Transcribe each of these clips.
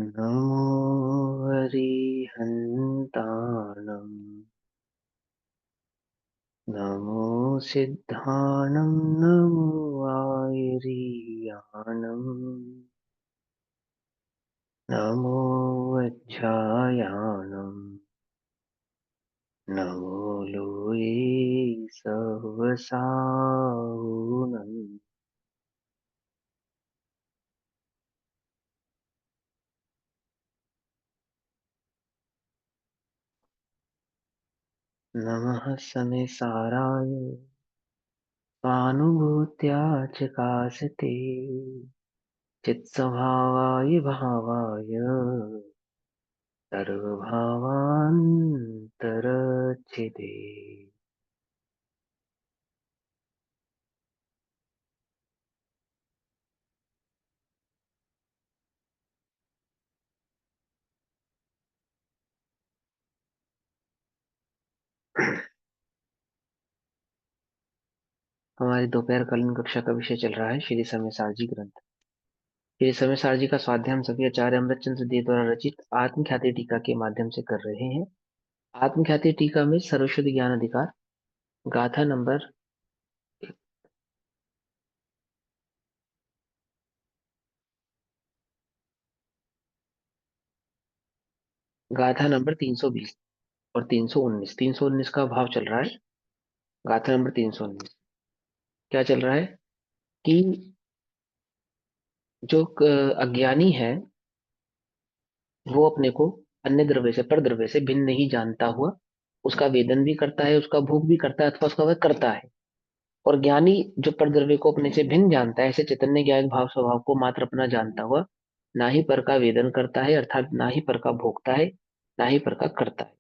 नमो हरिहन्ताणम् नमो सिद्धाणं नमो आयर्याणम् नमो वज्रायाणम् नमो लोये सवसाहुनम् नमः समेसाराय स्वानुभूत्या च काशते चित्स्वभावाय भावाय सर्वभावान्तरच्छिदे। हमारी दोपहर कालीन कक्षा का विषय चल रहा है श्री समयसारजी ग्रंथ। श्री समयसारजी का स्वाध्याय हम सभी आचार्य अमृतचंद्र दे द्वारा रचित आत्मख्याति टीका के माध्यम से कर रहे हैं। आत्मख्याति टीका में सर्वश्रुत ज्ञान अधिकार गाथा नंबर गाथा नंबर 320 और 319 का भाव चल रहा है। गाथा नंबर 319 क्या चल रहा है कि जो अज्ञानी है वो अपने को अन्य द्रव्य से पर द्रव्य से भिन्न नहीं जानता हुआ उसका वेदन भी करता है, उसका भोग भी करता है अथवा उसका वह करता है। और ज्ञानी जो पर द्रव्य को अपने से भिन्न जानता है, ऐसे चैतन्य ज्ञान भाव स्वभाव को मात्र अपना जानता हुआ ना ही पर का वेदन करता है, अर्थात ना ही पर का भोगता है, ना ही पर का करता है।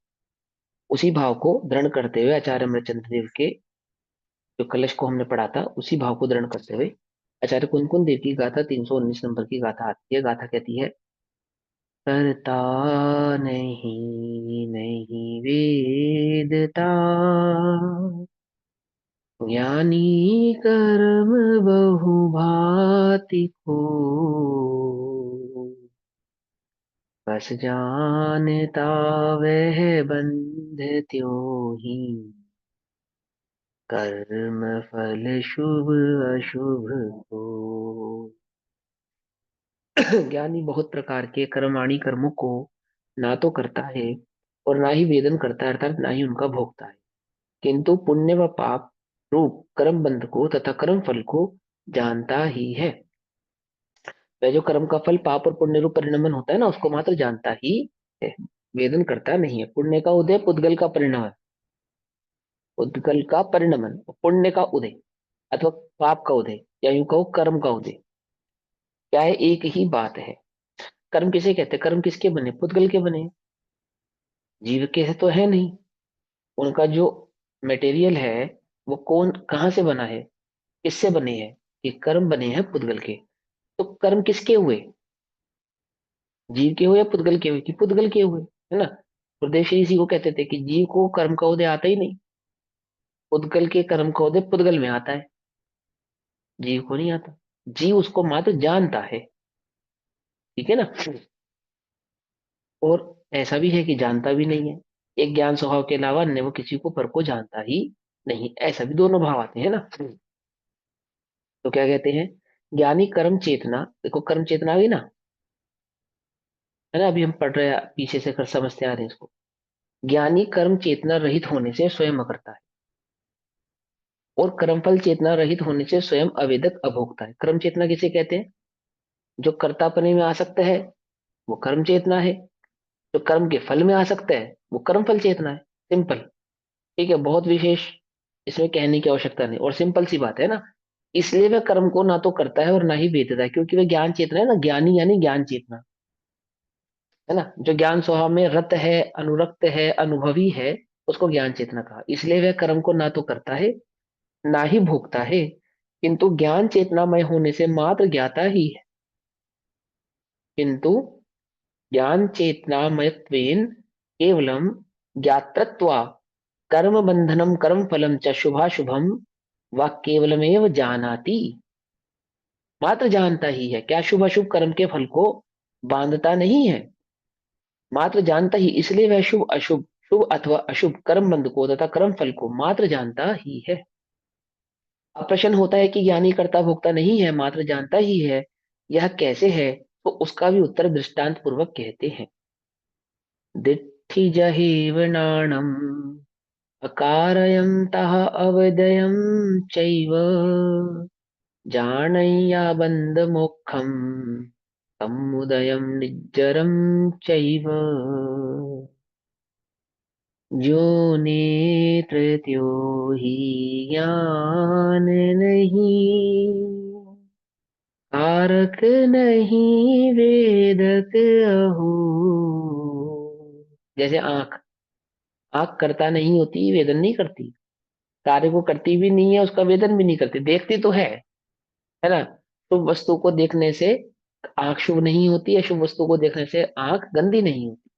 उसी भाव को दृढ़ करते हुए आचार्य अमरचंद्र देव के जो कलश को हमने पढ़ा था उसी भाव को दृढ़ करते हुए आचार्य कुंदकुंद देव की गाथा 319 नंबर की गाथा आती है। गाथा कहती है, करता नहीं नहीं वेदता ज्ञानी कर्म बहु भांति को बस जानता वह बंध त्यों ही कर्म फल शुभ अशुभ को। ज्ञानी बहुत प्रकार के कर्माणी कर्मों को ना तो करता है और ना ही वेदन करता है, अर्थात ना ही उनका भोगता है, किंतु पुण्य व पाप रूप कर्म बंध को तथा कर्म फल को जानता ही है। वह जो कर्म का फल पाप और पुण्य रूप परिणमन होता है ना उसको मात्र जानता ही है, वेदन करता नहीं है। पुण्य का उदय पुद्गल का परिणमन, पुद्गल का परिणमन, पुण्य का उदय अथवा पाप का उदय या यूं कहो कर्म का उदय, क्या है, एक ही बात है। कर्म किसे कहते हैं? कर्म किसके बने? पुद्गल के बने, जीव के है तो है नहीं। उनका जो मटेरियल है वो कौन कहाँ से बना है, किससे बने हैं? ये कर्म बने हैं पुद्गल के। तो कर्म किसके हुए? जीव के हुए या पुद्गल के हुए? कि पुद्गल के हुए, है ना। गुरुदेव श्री इसी को कहते थे कि जीव को कर्म का उदय आता ही नहीं, पुद्गल के कर्म का उदय पुद्गल में आता है, जीव को नहीं आता। जीव उसको मात्र जानता है, ठीक है ना। और ऐसा भी है कि जानता भी नहीं है। एक ज्ञान स्वभाव के अलावा अन्य वो किसी को पर को जानता ही नहीं, ऐसा भी दोनों भाव आते हैं ना। तो क्या कहते हैं, ज्ञानी कर्म चेतना, देखो कर्म चेतना आ गई ना, है ना, अभी हम पढ़ रहे हैं पीछे से कर समझते आ रहे हैं इसको। ज्ञानी कर्म चेतना रहित होने से स्वयं करता है और कर्मफल चेतना रहित होने से स्वयं अवेदक अभोक्ता है। कर्म चेतना किसे कहते हैं? जो कर्तापने में आसक्त है वो कर्म चेतना है, जो कर्म के फल में आसक्त है वो कर्म फल चेतना है। सिंपल, ठीक है, बहुत विशेष इसमें कहने की आवश्यकता नहीं और सिंपल सी बात है ना। इसलिए वह कर्म को ना तो करता है और ना ही वेदता है, क्योंकि वह ज्ञान चेतना है ना, ज्ञानी यानी ज्ञान चेतना, है ना। जो ज्ञान स्वभाव में रत है, अनुरक्त है, अनुभवी है, उसको ज्ञान चेतना कहा। इसलिए वह कर्म को ना तो करता है ना ही भोगता है, किंतु ज्ञान चेतनामय होने से मात्र ज्ञाता ही है। किंतु ज्ञान चेतनामयत्वेन केवलम ज्ञातृत्वा कर्म बंधनम कर्म फलम च शुभाशुभम व केवलमेव जानाति, मात्र जानता ही है क्या? शुभ अशुभ कर्म के फल को बांधता नहीं है, मात्र जानता ही, इसलिए वह शुभ अशुभ, शुभ अथवा अशुभ कर्म बंध को तथा कर्म फल को मात्र जानता ही है। अब प्रश्न होता है कि ज्ञानी कर्ता भोक्ता नहीं है, मात्र जानता ही है, यह कैसे है? तो उसका भी उत्तर दृष्टांत पूर्वक कहते हैं। दिट्ठि जहिव नाणम अकारयन्तः अवदयं चैव जानय्या बन्धमोक्षं समुदयं निज्जरं चैव। जो नेत्र त्यो ही ज्ञान नहीं, कारक नहीं वेदक अहो। जैसे आंख, आंख करता नहीं होती, वेदन नहीं करती, कार्य को करती भी नहीं है, उसका वेदन भी नहीं करती, देखती तो है ना। शुभ वस्तु को देखने से आंख शुभ नहीं होती, अशुभ वस्तु को देखने से आंख गंदी नहीं होती,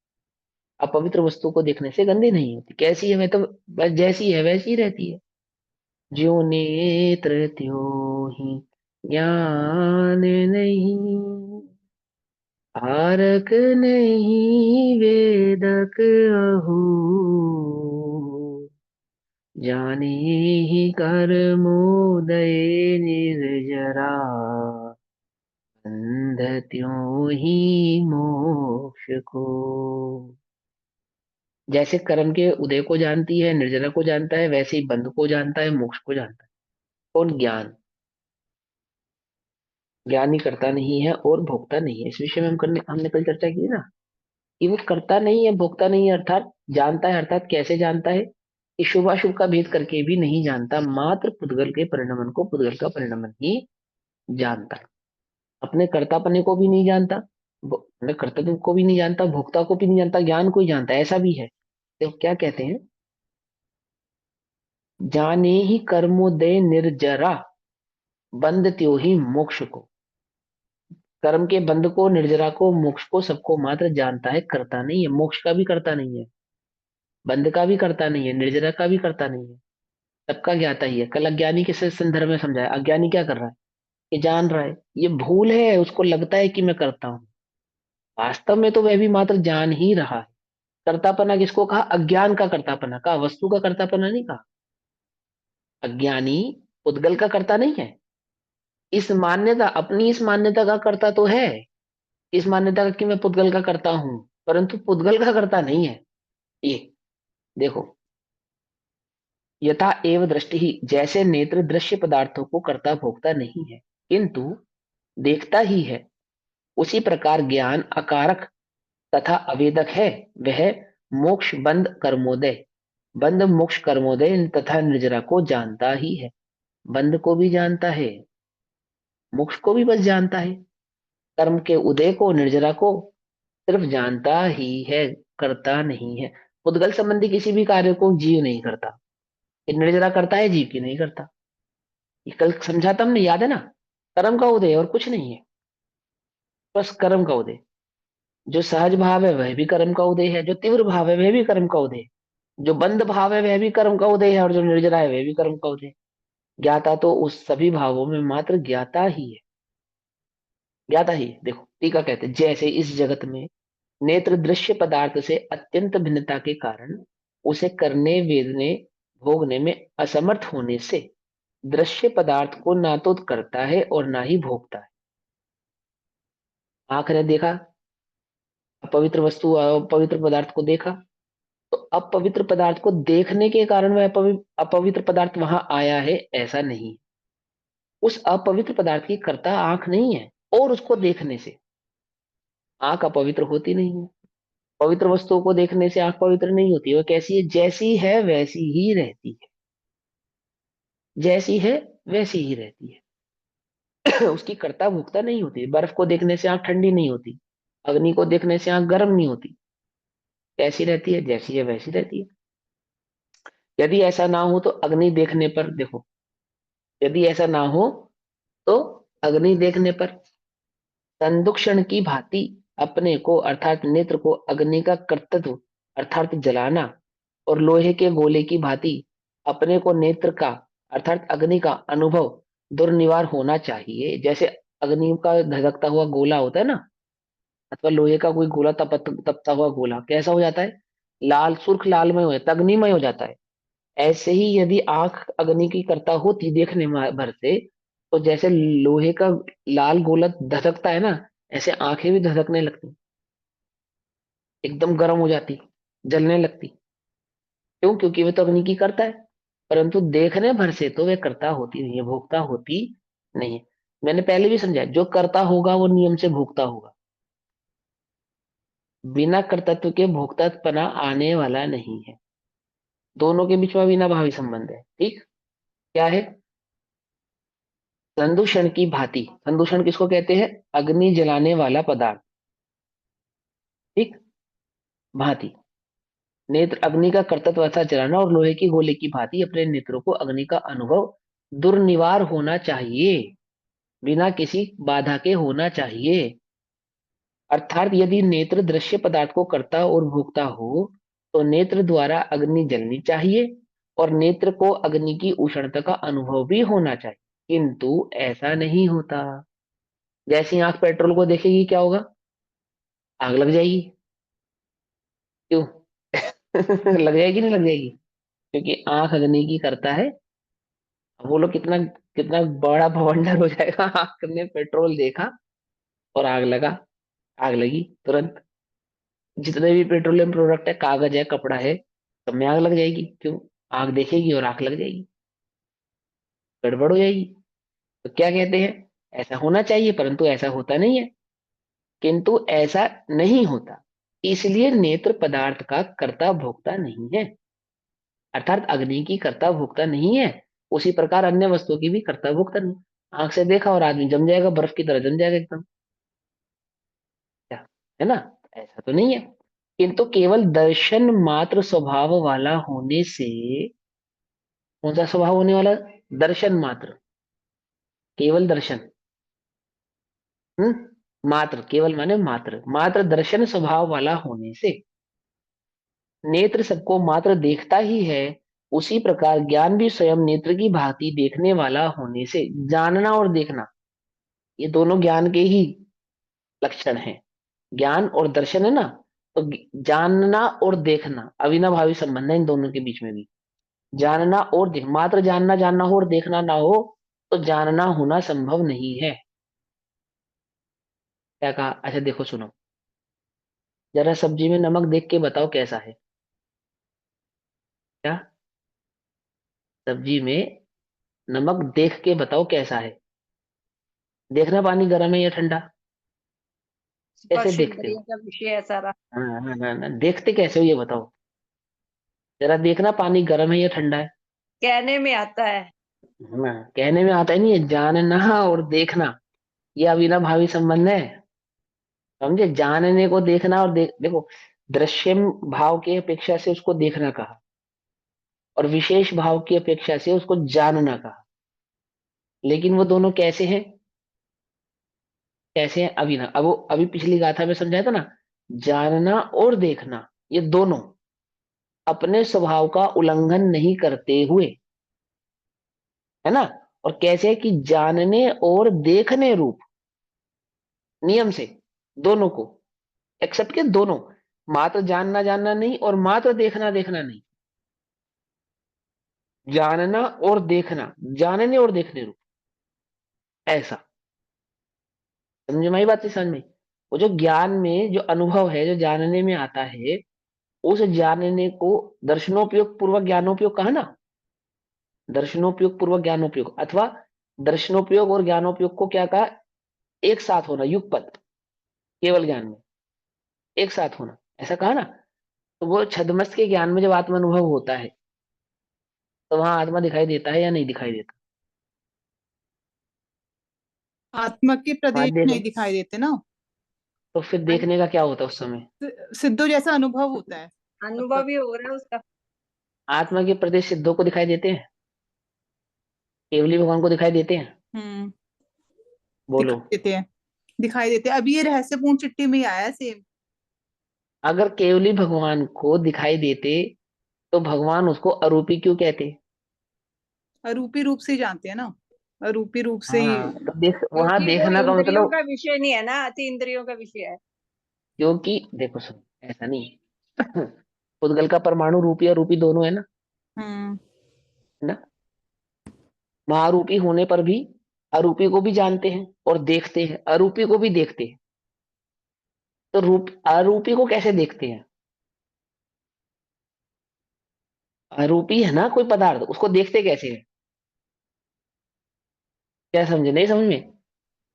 अपवित्र वस्तु को देखने से गंदी नहीं होती। कैसी है? मैं तो बस जैसी है वैसी ही रहती है। ज्यो नेत्र त्यों ही ज्ञान नहीं, आरक नहीं वेदक अहो। जाने ही कर्मोदय निर्जरा, अंध त्यों ही मोक्ष को। जैसे कर्म के उदय को जानती है, निर्जरा को जानता है, वैसे ही बंध को जानता है, मोक्ष को जानता है। कौन? ज्ञान। ज्ञानी करता नहीं है और भोगता नहीं है। इस विषय में हमने कल चर्चा की ना, कि वो करता नहीं है, भोगता नहीं है, अर्थात जानता है। अर्थात कैसे जानता है? कि शुभाशुभ का भेद करके भी नहीं जानता, मात्र पुद्गल के परिणमन को पुद्गल का परिणमन ही जानता है। अपने कर्तापने को भी नहीं जानता, अपने कर्तव्य को भी नहीं जानता, भोक्ता को भी नहीं जानता, ज्ञान को ही जानता है, ऐसा भी है। तो क्या कहते हैं? जाने ही कर्मोदय निर्जरा, बंध त्यो ही मोक्ष को। कर्म के बंध को, निर्जरा को, मोक्ष को, सबको मात्र जानता है, करता नहीं है। मोक्ष का भी करता नहीं है, बंध का भी करता नहीं है, निर्जरा का भी करता नहीं है, सबका ज्ञाता ही है। कल अज्ञानी के संदर्भ में समझाया, अज्ञानी क्या कर रहा है? ये जान रहा है, ये भूल है, उसको लगता है कि मैं करता हूँ, वास्तव में तो वह भी मात्र जान ही रहा है। कर्तापना किसको कहा? अज्ञान का कर्तापना कहा, वस्तु का कर्तापना नहीं कहा। अज्ञानी उद्गल का कर्ता नहीं है। इस मान्यता, अपनी इस मान्यता का कर्ता तो है, इस मान्यता का कि मैं पुद्गल का करता हूं, परंतु पुद्गल का करता नहीं है। ये देखो, यथा एव दृष्टि ही, जैसे नेत्र दृश्य पदार्थों को कर्ता भोगता नहीं है किंतु देखता ही है, उसी प्रकार ज्ञान अकारक तथा अवेदक है। वह मोक्ष बंध कर्मोदय, बंध मोक्ष कर्मोदय तथा निर्जरा को जानता ही है। बंध को भी जानता है, मोक्ष को भी बस जानता है, कर्म के उदय को, निर्जरा को सिर्फ जानता ही है, करता नहीं है। पुद्गल संबंधी किसी भी कार्य को जीव नहीं करता, ये निर्जरा करता है, जीव की नहीं करता। ये कल समझा था हमने, याद है ना? कर्म का उदय और कुछ नहीं है, बस कर्म का उदय। जो सहज भाव है वह भी कर्म का उदय है, जो तीव्र भाव है वह भी कर्म का उदय है, जो बंद भाव है वह भी कर्म का उदय है, और जो निर्जरा है वह भी कर्म का उदय है। ज्ञाता तो उस सभी भावों में मात्र ज्ञाता ही है, ज्ञाता ही है। देखो टीका कहते हैं, जैसे इस जगत में नेत्र दृश्य पदार्थ से अत्यंत भिन्नता के कारण उसे करने, वेदने, भोगने में असमर्थ होने से दृश्य पदार्थ को ना तो करता है और ना ही भोगता है। आंख ने देखा अपवित्र वस्तु, अपवित्र पदार्थ को देखा, तो अपवित्र पदार्थ को देखने के कारण वह अपवित्र पदार्थ वहां आया है, ऐसा नहीं। उस अपवित्र पदार्थ की कर्ता आंख नहीं है, और उसको देखने से आंख अपवित्र होती नहीं है। पवित्र वस्तुओं को देखने से आंख पवित्र नहीं होती, वह कैसी है? जैसी है वैसी ही रहती है, जैसी है वैसी ही रहती है। उसकी कर्ता भुक्ता नहीं होती। बर्फ को देखने से आंख ठंडी नहीं होती, अग्नि को देखने से आंख गर्म नहीं होती, कैसी रहती है? जैसी है वैसी रहती है। यदि ऐसा ना हो तो अग्नि देखने पर देखो, यदि ऐसा ना हो तो अग्नि देखने पर संदुक्षण की भांति अपने को, अर्थात नेत्र को अग्नि का कर्तव्य अर्थात जलाना, और लोहे के गोले की भांति अपने को नेत्र का अर्थात अग्नि का अनुभव दुर्निवार होना चाहिए। जैसे अग्नि का धधकता हुआ गोला होता है ना, अथवा लोहे का कोई गोला तपता हुआ गोला कैसा हो जाता है? लाल, सुर्ख लालमय हो जाता है, अग्निमय हो जाता है। ऐसे ही यदि आंख अग्नि की कर्ता होती देखने भर से, तो जैसे लोहे का लाल गोला धधकता है ना, ऐसे आंखें भी धधकने लगती, एकदम गर्म हो जाती, जलने लगती। क्यों? क्योंकि वे तो अग्नि की कर्ता है। परंतु देखने भर से तो वे कर्ता होती नहीं है, भोक्ता होती नहीं है। मैंने पहले भी समझाया, जो कर्ता होगा वो नियम से भोक्ता होगा। बिना कर्तत्व के भोक्तापना आने वाला नहीं है। दोनों के बीच में अविनाभावी संबंध है। ठीक? क्या है? संदूषण की भांति। संदूषण किसको कहते हैं? अग्नि जलाने वाला पदार्थ। ठीक? भांति। नेत्र अग्नि का कर्तव्य ऐसा जलाना, और लोहे की गोले की भांति अपने नेत्रों को अग्नि का अनुभव दुर्निवार होना चाहिए, बिना किसी बाधा के होना चाहिए। अर्थात यदि नेत्र दृश्य पदार्थ को कर्ता और भोक्ता हो, तो नेत्र द्वारा अग्नि जलनी चाहिए, और नेत्र को अग्नि की उष्णता का अनुभव भी होना चाहिए। किंतु ऐसा नहीं होता। जैसी आंख पेट्रोल को देखेगी क्या होगा? आग लग जाएगी। क्यों? लग जाएगी, नहीं लग जाएगी? क्योंकि आंख अग्नि की करता है। अब बोलो कितना कितना बड़ा बवंडर हो जाएगा, आंख ने पेट्रोल देखा और आग लगा, आग लगी तुरंत। जितने भी पेट्रोलियम प्रोडक्ट है, कागज है, कपड़ा है, सब में आग लग जाएगी। क्यों? आग देखेगी और आग लग जाएगी, गड़बड़ हो जाएगी। तो क्या कहते हैं? ऐसा होना चाहिए, परंतु ऐसा होता नहीं है। किंतु ऐसा नहीं होता, इसलिए नेत्र पदार्थ का कर्ता भोक्ता नहीं है। अर्थात अग्नि की कर्ता भोक्ता नहीं है, उसी प्रकार अन्य वस्तुओं की भी कर्ता भोक्ता नहीं। आंख से देखा और आदमी जम जाएगा, बर्फ की तरह जम जाएगा एकदम। क्या? है ना? ऐसा तो नहीं है। किंतु केवल दर्शन मात्र स्वभाव वाला होने से। कौन सा स्वभाव होने वाला? दर्शन मात्र। केवल दर्शन। मात्र, केवल माने मात्र, मात्र दर्शन स्वभाव वाला होने से नेत्र सबको मात्र देखता ही है। उसी प्रकार ज्ञान भी स्वयं नेत्र की भांति देखने वाला होने से, जानना और देखना ये दोनों ज्ञान के ही लक्षण हैं। ज्ञान और दर्शन है ना, तो जानना और देखना अविनाभावी संबंध है इन दोनों के बीच में भी। जानना और देख, मात्र जानना जानना हो और देखना ना हो, तो जानना होना संभव नहीं है। क्या कहा? अच्छा देखो सुनो, जरा सब्जी में नमक देख के बताओ कैसा है। क्या? सब्जी में नमक देख के बताओ कैसा है। देखना पानी गर्म है या ठंडा? कैसे स्पर्श देखते इंद्रिय हो? का विषय है सारा। हाँ हाँ हाँ हाँ, देखते कैसे हो ये बताओ। जरा देखना पानी गर्म है या ठंडा है। कहने में आता है। हाँ, कहने में आता ही नहीं है। जानना और देखना ये अविनाभावी संबंध है। समझे? जानने को देखना और देखो, दृश्यम भाव की अपेक्षा से उसको देखना कहा, और विशेष भाव की अपेक्षा से उसको जानना कहा। लेकिन वो दोनों कैसे हैं? कैसे हैं? अभी ना, अब वो अभी पिछली गाथा में समझाया था ना, जानना और देखना ये दोनों अपने स्वभाव का उल्लंघन नहीं करते हुए, है ना? और कैसे है कि जानने और देखने रूप नियम से दोनों को एक्सेप्ट किया। दोनों, मात्र जानना जानना नहीं और मात्र देखना देखना नहीं, जानना और देखना, जानने और देखने रूप, ऐसा। समझ में आई बात? समझ में? वो जो ज्ञान में जो अनुभव है, जो जानने में आता है, उस जानने को दर्शनोपयोग पूर्वक ज्ञानोपयोग कहा ना। दर्शनोपयोग पूर्वक ज्ञानोपयोग, अथवा दर्शनोपयोग और ज्ञानोपयोग को क्या कहा? एक साथ होना, युगपत। केवल ज्ञान में एक साथ होना, ऐसा कहा ना। तो वो छद्मस्त के ज्ञान में जब आत्म अनुभव होता है, तो वहां आत्मा दिखाई देता है या नहीं दिखाई देता? आत्मा के हाँ प्रदेश देखो, नहीं दिखाई देते ना। तो फिर देखने का क्या होता है उस समय? सिद्धो जैसा अनुभव होता है। अनुभव ही हो रहा है उसका। आत्मा के प्रदेश सिद्धों को दिखाई देते हैं, केवली भगवान को दिखाई देते हैं? हम्म। बोलो। दिखाई देते हैं। दिखाई देते हैं, अभी ये रहस्यपूर्ण चिट्ठी में ही आया है सेम। अगर केवली भगवान को दिखाई देते, तो भगवान उसको अरूपी क्यों कहते? अरूपी रूप से ही जानते हैं ना। अरूपी रूप से ही। हाँ तो देख, वहां क्योंकि वो देखना का इंद्रियों मतलब। का विषय नहीं है ना, अति इंद्रियों का विषय है। क्योंकि देखो सुन, ऐसा नहीं है। पुद्गल का परमाणु रूपी और रूपी दोनों है ना, हम्म। है ना। महारूपी होने पर भी अरूपी को भी जानते हैं और देखते हैं, अरूपी को भी देखते हैं। तो रूप अरूपी को कैसे देखते हैं? अरूपी है ना कोई पदार्थ, उसको देखते कैसे हैं? क्या समझे, नहीं समझ में?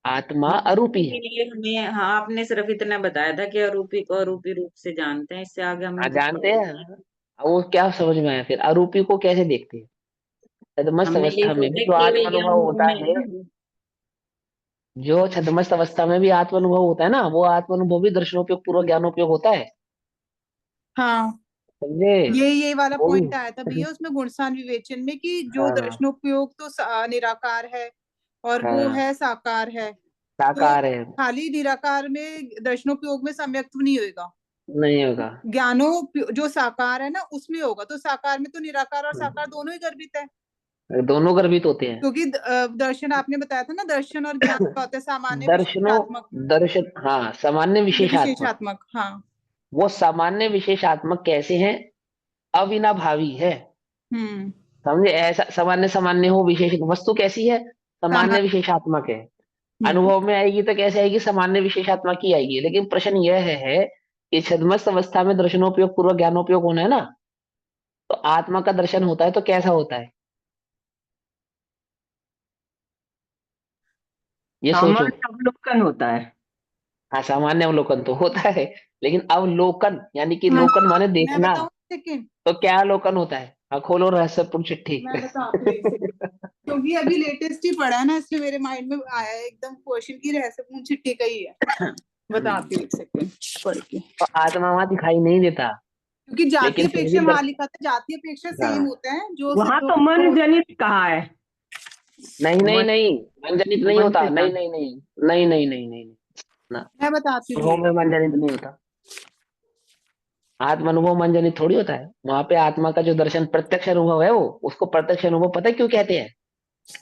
आत्मा देखने अरूपी के है। लिए हमें, हाँ आपने सिर्फ इतना बताया था कि अरूपी को अरूपी रूप से जानते हैं, इससे आगे हमने हाँ कुछ जानते नहीं हैं। किया। अब वो क्या समझ में आया फिर, अरूपी को कैसे देखते हैं? छद्मस्त हमने यही अवस्था में भी सोचा जो कि आत्म अनुभव विज्ञान होता है, में। जो छद्मस्त अवस्था में भी आत्म अनुभव होता है ना, वो आत्म अनुभव भी दर्शनोपयोग पूर्वक ज्ञानोपयोग होता है। हाँ, समझे? ये वाला वो भी। पॉइंट आया था भैया उसमें गुणसान विवेचन में, कि जो हाँ दर्शनोपयोग तो निराकार है और वो हाँ, है साकार है। तो साकार है। खाली निराकार में दर्शनोपयोग में सम्यक्त्व नहीं होगा। नहीं होगा। जो साकार है ना उसमें होगा, तो साकार में तो निराकार और साकार दोनों ही गर्भित है। दोनों गर्भित होते हैं। क्योंकि दर्शन आपने बताया था ना, दर्शन और ज्ञान का होता है सामान्य दर्शनों, विशेषात्मक। दर्शन हाँ, सामान्य विशेषात्मक। विशेषात्मक, हाँ। वो सामान्य विशेषात्मक कैसे हैं? अविनाभावी है। हम्म। समझे? ऐसा सामान्य सामान्य हो, विशेष वस्तु कैसी है? सामान्य सामान्य। विशेषात्मक है। हम्म। अनुभव में आएगी तो कैसे आएगी? सामान्य विशेषात्मक की आएगी। लेकिन प्रश्न यह है कि छद्मस्त अवस्था में दर्शनोपयोग पूर्वक ज्ञानोपयोग होना है ना, तो आत्मा का दर्शन होता है तो कैसा होता है? ये सोचो। सामान्य अवलोकन होता है। हाँ सामान्य अवलोकन तो होता है, लेकिन अवलोकन यानी कि लोकन माने मैं देखना। बताऊं सेकंड। तो क्या अवलोकन होता है? हाँ खोलो रहस्यपूर्ण चिट्ठी। मैं बताती हूँ एक सेकंड, क्योंकि अभी लेटेस्ट ही पढ़ा है ना, इसलिए मेरे माइंड में आया है एकदम, क्वेश्चन की रहस्यपूर्ण चिट्ठी का ही है। बताती हूँ एक सेकंड पढ़ के। तो आत्मा वहां दिखाई नहीं देता, क्योंकि जातीय लेकिन फिर भी अपेक्षा वहां लिखा था, जातीय अपेक्षा सेम हाँ। होता है जो वहां सिद्ध तो मन हो। जनित कहा है। नहीं नहीं मन, नहीं, मंजनित नहीं मन होता, से नहीं जान। नहीं नहीं नहीं नहीं नहीं नहीं, ना। मैं बताती हूँ अनुभव भैया। में मंजनित नहीं होता। आत्म अनुभव मंजनित थोड़ी होता है। वहां पे आत्मा का जो दर्शन प्रत्यक्ष अनुभव है, वो उसको प्रत्यक्ष अनुभव पता है क्यों कहते हैं?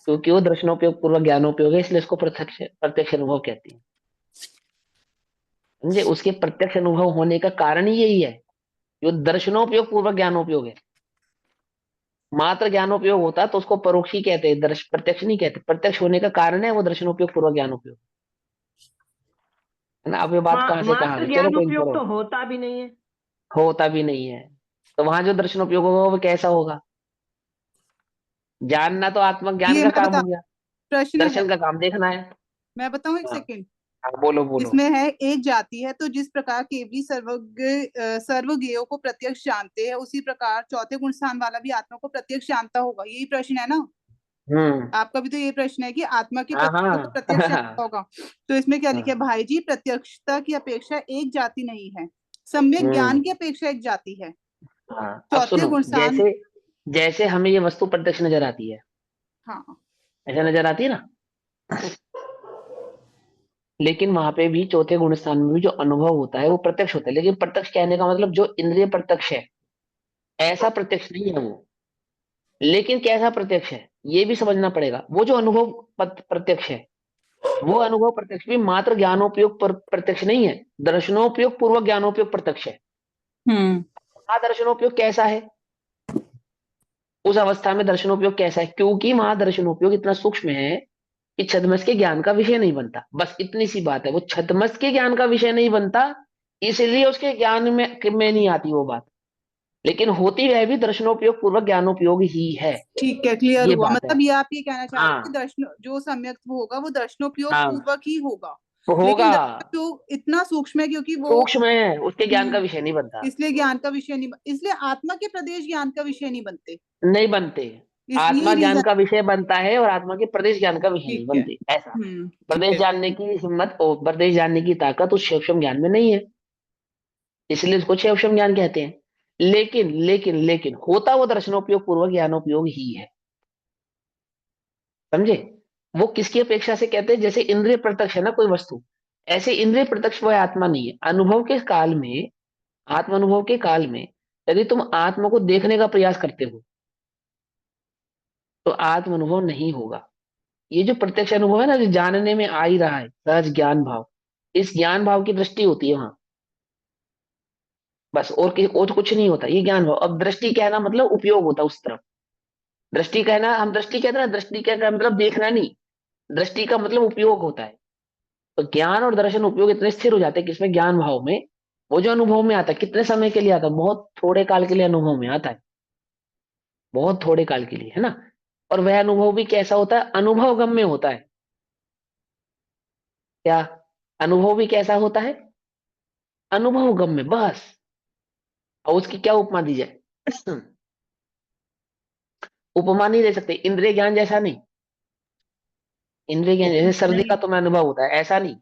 क्योंकि वो दर्शनोपयोग पूर्वक ज्ञानोपयोग है, इसलिए इसको प्रत्यक्ष प्रत्यक्ष अनुभव कहते हैं। समझे? उसके प्रत्यक्ष अनुभव होने का कारण ही यही है, जो दर्शनोपयोग पूर्वक ज्ञानोपयोग है। मात्र ज्ञानोपयोग होता तो उसको परोक्षी कहते हैं, दर्श प्रत्यक्ष नहीं कहते। प्रत्यक्ष होने का कारण है वो दर्शनोपयोग पूर्वक ज्ञानोपयोग, है ना। अब ये बात कहाँ से कहाँ आ मात्र गई? चलो ज्ञान कोई नहीं, उपयोग छोड़ो। तो होता भी नहीं है। होता भी नहीं है। तो वहां जो दर्शनोपयोग होगा वो कैसा होगा? जानना तो आत्मक ज्ञान ये का मैं काम बता, हो गया, प्रश्न है, दर्शन का काम देखना है। मैं बताऊं एक हाँ सेकंड। हाँ, बोलो बोलो। इसमें है, एक जाति है तो जिस प्रकार केवली सर्वज्ञ सर्वज्ञेयों को प्रत्यक्ष जानते हैं, उसी प्रकार चौथे गुण स्थान वाला भी आत्मा को प्रत्यक्ष जानता होगा। यही प्रश्न है ना? हम्म। आपका भी तो ये प्रश्न है कि आत्मा की हाँ प्रत्यक्ष को हाँ प्रत्यक्ष जानता होगा। तो इसमें क्या लिखा है हाँ। भाई जी, प्रत्यक्षता की अपेक्षा एक जाति नहीं है, सम्यक ज्ञान हम्म। की अपेक्षा एक जाति है। हाँ अब चौथे सुनो, गुणसान। जैसे जैसे हमें ये वस्तु प्रत्यक्ष नजर आती है, हाँ। ऐसा नजर आती है ना, लेकिन वहां पे भी चौथे गुण स्थान में भी जो अनुभव होता है वो प्रत्यक्ष होता है। लेकिन प्रत्यक्ष कहने का मतलब जो इंद्रिय प्रत्यक्ष है, ऐसा प्रत्यक्ष नहीं है वो। लेकिन कैसा प्रत्यक्ष है ये भी समझना पड़ेगा। वो जो अनुभव प्रत्यक्ष है, वो अनुभव प्रत्यक्ष भी मात्र ज्ञानोपयोग प्रत्यक्ष नहीं है, दर्शनोपयोग पूर्वक ज्ञानोपयोग प्रत्यक्ष है। हम्म। वहां दर्शनोपयोग कैसा है? उस अवस्था में दर्शनोपयोग कैसा है? क्योंकि वहां दर्शनोपयोग इतना सूक्ष्म है कि छद्मस के ज्ञान का विषय नहीं बनता। बस इतनी सी बात है, वो छद्मस के ज्ञान का विषय नहीं बनता, इसलिए उसके ज्ञान में नहीं आती वो बात। लेकिन होती वह भी दर्शनोपयोग पूर्वक ज्ञानोपयोग ही है। ठीक है, क्लियर ये हुआ। बात है। मतलब ये आप ये कहना चाह रहे हो कि हाँ दर्शन जो सम्यक होगा वो दर्शनोपयोग हाँ, पूर्वक ही होगा। तो होगा। लेकिन दर्शनोपयोग इतना सूक्ष्म है क्योंकि वो। सूक्ष्म है, उसके ज्ञान का हम्म। विषय नहीं बनता। इसलिए ज्ञान का विषय नहीं, इसलिए आत्मा के प्रदेश ज्ञान का विषय नहीं बनते। नहीं बनते। इस आत्मा यही ज्ञान रीजन। का विषय बनता है और आत्मा के प्रदेश ज्ञान का विषय नहीं ठीक है। बनते, ऐसा। ठीक प्रदेश है। जानने की हिम्मत और प्रदेश जानने की ताकत उस सूक्ष्म ज्ञान में नहीं है, इसलिए इसको सूक्ष्म ज्ञान कहते हैं। लेकिन होता वो दर्शनोपयोग पूर्वक ज्ञानोपयोग ही है। समझे? वो किसकी अपेक्षा से कहते हैं? जैसे इंद्रिय प्रत्यक्ष है ना कोई वस्तु, ऐसे इंद्रिय प्रत्यक्ष वह आत्मा नहीं है। अनुभव के काल में, आत्म अनुभव के काल में, यदि तुम आत्मा को देखने का प्रयास करते हो तो आत्म अनुभव नहीं होगा। ये जो प्रत्यक्ष अनुभव है ना, जो जानने में आ ही रहा है, सहज ज्ञान भाव, इस ज्ञान भाव की दृष्टि होती है वहां। बस, और कुछ नहीं होता, ये ज्ञान भाव। अब दृष्टि कहना मतलब उपयोग होता है उस तरफ। दृष्टि कहना, हम दृष्टि कहते हैं ना, दृष्टि कहना मतलब देखना नहीं, दृष्टि का मतलब उपयोग होता है। तो ज्ञान और दर्शन उपयोग इतने स्थिर हो जाते हैं कि इसमें ज्ञान भाव में वो जो अनुभव में आता है, कितने समय के लिए आता है, बहुत थोड़े काल के लिए अनुभव में आता है, बहुत थोड़े काल के लिए, है ना। और वह अनुभव भी कैसा होता है, अनुभव गम्य होता है। क्या, अनुभव भी कैसा होता है, अनुभव गम्य, बस। और उसकी क्या उपमा दी जाए उपमा नहीं दे सकते, इंद्रिय ज्ञान जैसा नहीं। इंद्रिय ज्ञान जैसे सर्दी का नहीं, तुम्हें अनुभव होता है, ऐसा नहीं।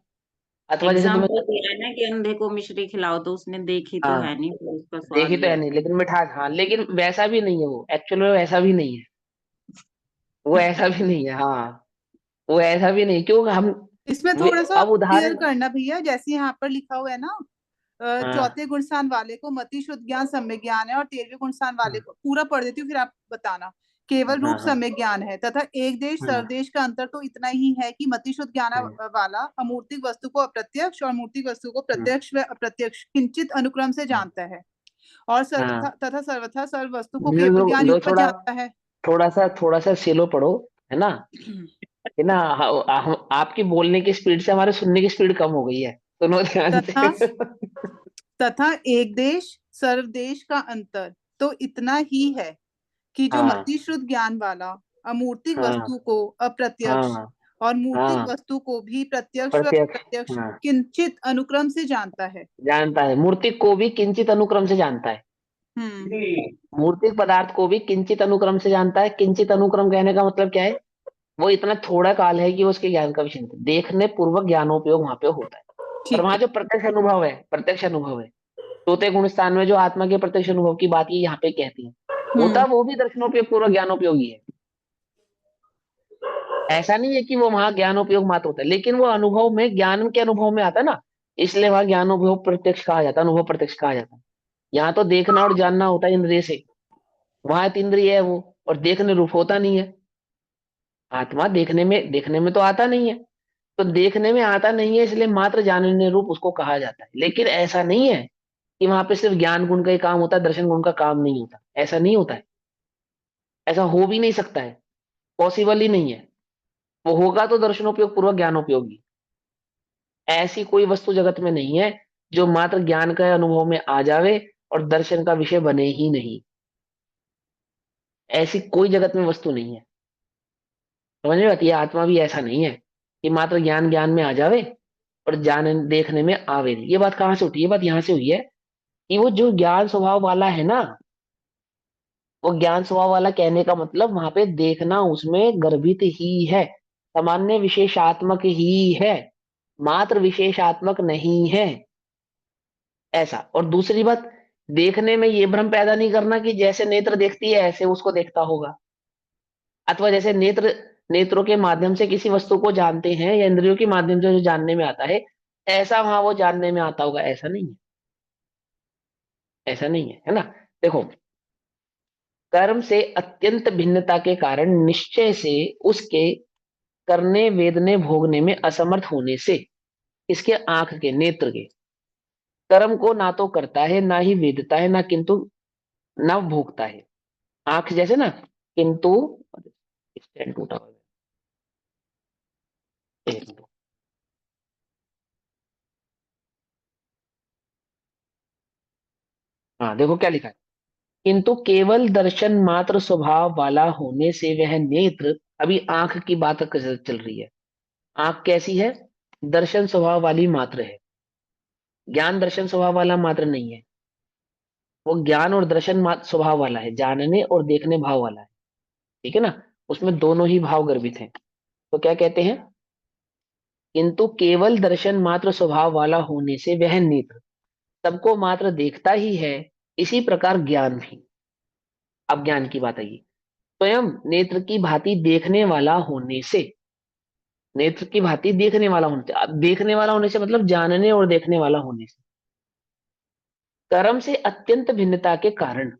अथवा जैसे तुम्हें, एग्जाम्पल दिया है ना कि अंधे को मिश्री खिलाओ, तो उसने देखी तो हाँ है नहीं, फिर उसका देखी स्वाद तो है ले। नहीं, लेकिन मिठास, हाँ, लेकिन वैसा भी नहीं है वो, एक्चुअल में वैसा भी नहीं है, वो ऐसा भी नहीं है, हाँ, वो ऐसा भी नहीं, क्यों हम, इसमें थोड़ा सा अब क्लियर उदाहरण, करना भैया, जैसे यहाँ पर लिखा हुआ है ना, हाँ चौथे गुण स्थान वाले को मति शुद्ध ज्ञान सम्यक ज्ञान है, और 13वें गुण स्थान वाले हाँ को, पूरा पढ़ देती हूँ फिर आप बताना। केवल रूप हाँ हाँ सम्यक ज्ञान है तथा एक देश हाँ सर्वदेश का अंतर तो इतना ही है कि मति शुद्ध ज्ञान हाँ वाला अमूर्तिक वस्तु को अप्रत्यक्ष और मूर्तिक वस्तु को हाँ प्रत्यक्ष व अप्रत्यक्ष किंचित अनुक्रम से जानता है, और सर्वथा हाँ। तथा सर्वथा सर्व वस्तु को दो, केवल दो, ज्ञान दो युग पर थोड़ा, जानता है। थोड़ा सा सेलो पढ़ो, है ना, है ना। आपकी बोलने की स्पीड से हमारे सुनने की स्पीड कम हो गई है, सुनो ध्यान तथा से तथा एक देश सर्वदेश का अंतर तो इतना ही है कि जो हाँ मति शुद्ध ज्ञान वाला अमूर्तिक हाँ वस्तु को अप्रत्यक्ष हाँ और मूर्तिक हाँ, वस्तु को भी प्रत्यक्ष व प्रत्यक्ष, प्रत्यक्ष हाँ, किंचित अनुक्रम से जानता है। जानता है, मूर्ति को भी किंचित अनुक्रम से जानता है। हम्म। मूर्तिक पदार्थ को भी किंचित अनुक्रम से जानता है। किंचित अनुक्रम कहने का मतलब क्या है, वो इतना थोड़ा काल है कि वो उसके ज्ञान का विषय नहीं। देखने पूर्वक ज्ञानोपयोग वहां पे होता है। और ठीक वहां है। जो प्रत्यक्ष अनुभव है, प्रत्यक्ष अनुभव है, चौथे गुण स्थान में जो आत्मा के प्रत्यक्ष अनुभव की बात ये यहाँ पे कहती है, होता हम्म। वो भी दर्शनोपयोग पूर्वक ज्ञानोपयोगी है। ऐसा नहीं है कि वो वहां ज्ञानोपयोग मात्र होता है, लेकिन वो अनुभव में, ज्ञान के अनुभव में आता है ना, इसलिए वहां ज्ञानोपयोग प्रत्यक्ष कहा जाता है, अनुभव प्रत्यक्ष कहा जाता है। यहाँ तो देखना और जानना होता है इंद्रिय से, वहां तो इंद्रिय है वो, और देखने रूप होता नहीं है। आत्मा देखने में तो आता नहीं है, तो देखने में आता नहीं है, इसलिए मात्र जानने रूप उसको कहा जाता है। लेकिन ऐसा नहीं है कि वहां पे सिर्फ ज्ञान गुण का ही काम होता है, दर्शन गुण का काम नहीं होता, ऐसा नहीं होता है। ऐसा हो भी नहीं सकता है, पॉसिबल ही नहीं है। वो होगा तो दर्शनोपयोग पूर्वक ज्ञानोपयोगी। ऐसी कोई वस्तु जगत में नहीं है जो मात्र ज्ञान का अनुभव में आ जावे और दर्शन का विषय बने ही नहीं। ऐसी कोई जगत में वस्तु नहीं है। समझ में आती है, आत्मा भी ऐसा नहीं है कि मात्र ज्ञान ज्ञान में आ जावे और जान देखने में आवे नहीं। ये बात कहाँ से उठी, ये बात यहाँ से हुई है कि वो जो ज्ञान स्वभाव वाला है ना, वो ज्ञान स्वभाव वाला कहने का मतलब वहां पे देखना उसमें गर्भित ही है, सामान्य विशेषात्मक ही है, मात्र विशेषात्मक नहीं है, ऐसा। और दूसरी बात, देखने में ये भ्रम पैदा नहीं करना कि जैसे नेत्र देखती है ऐसे उसको देखता होगा, अथवा जैसे नेत्रों के माध्यम से किसी वस्तु को जानते हैं या इंद्रियों के माध्यम से जो जानने में आता है, ऐसा वहां वो जानने में आता होगा, ऐसा नहीं है, ऐसा नहीं है, है ना। देखो, कर्म से अत्यंत भिन्नता के कारण निश्चय से उसके करने, वेदने, भोगने में असमर्थ होने से, इसके आंख के, नेत्र के, कर्म को ना तो करता है, ना ही वेदता है, ना किंतु ना भोगता है। आंख जैसे ना, किंतु, स्टैंड टूटा हुआ है। एक मिनट। हाँ देखो क्या लिखा है, किंतु केवल दर्शन मात्र स्वभाव वाला होने से वह नेत्र, अभी आंख की बात चल रही है। आंख कैसी है, दर्शन स्वभाव वाली मात्र है, ज्ञान दर्शन स्वभाव वाला मात्र नहीं है। वो ज्ञान और दर्शन मात्र स्वभाव वाला है, जानने और देखने भाव वाला है, ठीक है ना। उसमें दोनों ही भाव गर्भित हैं। तो क्या कहते हैं, किंतु केवल दर्शन मात्र स्वभाव वाला होने से वह नेत्र सबको मात्र देखता ही है, इसी प्रकार ज्ञान भी। अब ज्ञान की बात आई, स्वयं नेत्र की भांति देखने वाला होने से, नेत्र की भांति देखने वाला होने से, अब देखने वाला होने से मतलब जानने और देखने वाला होने से, कर्म से अत्यंत भिन्नता के कारण,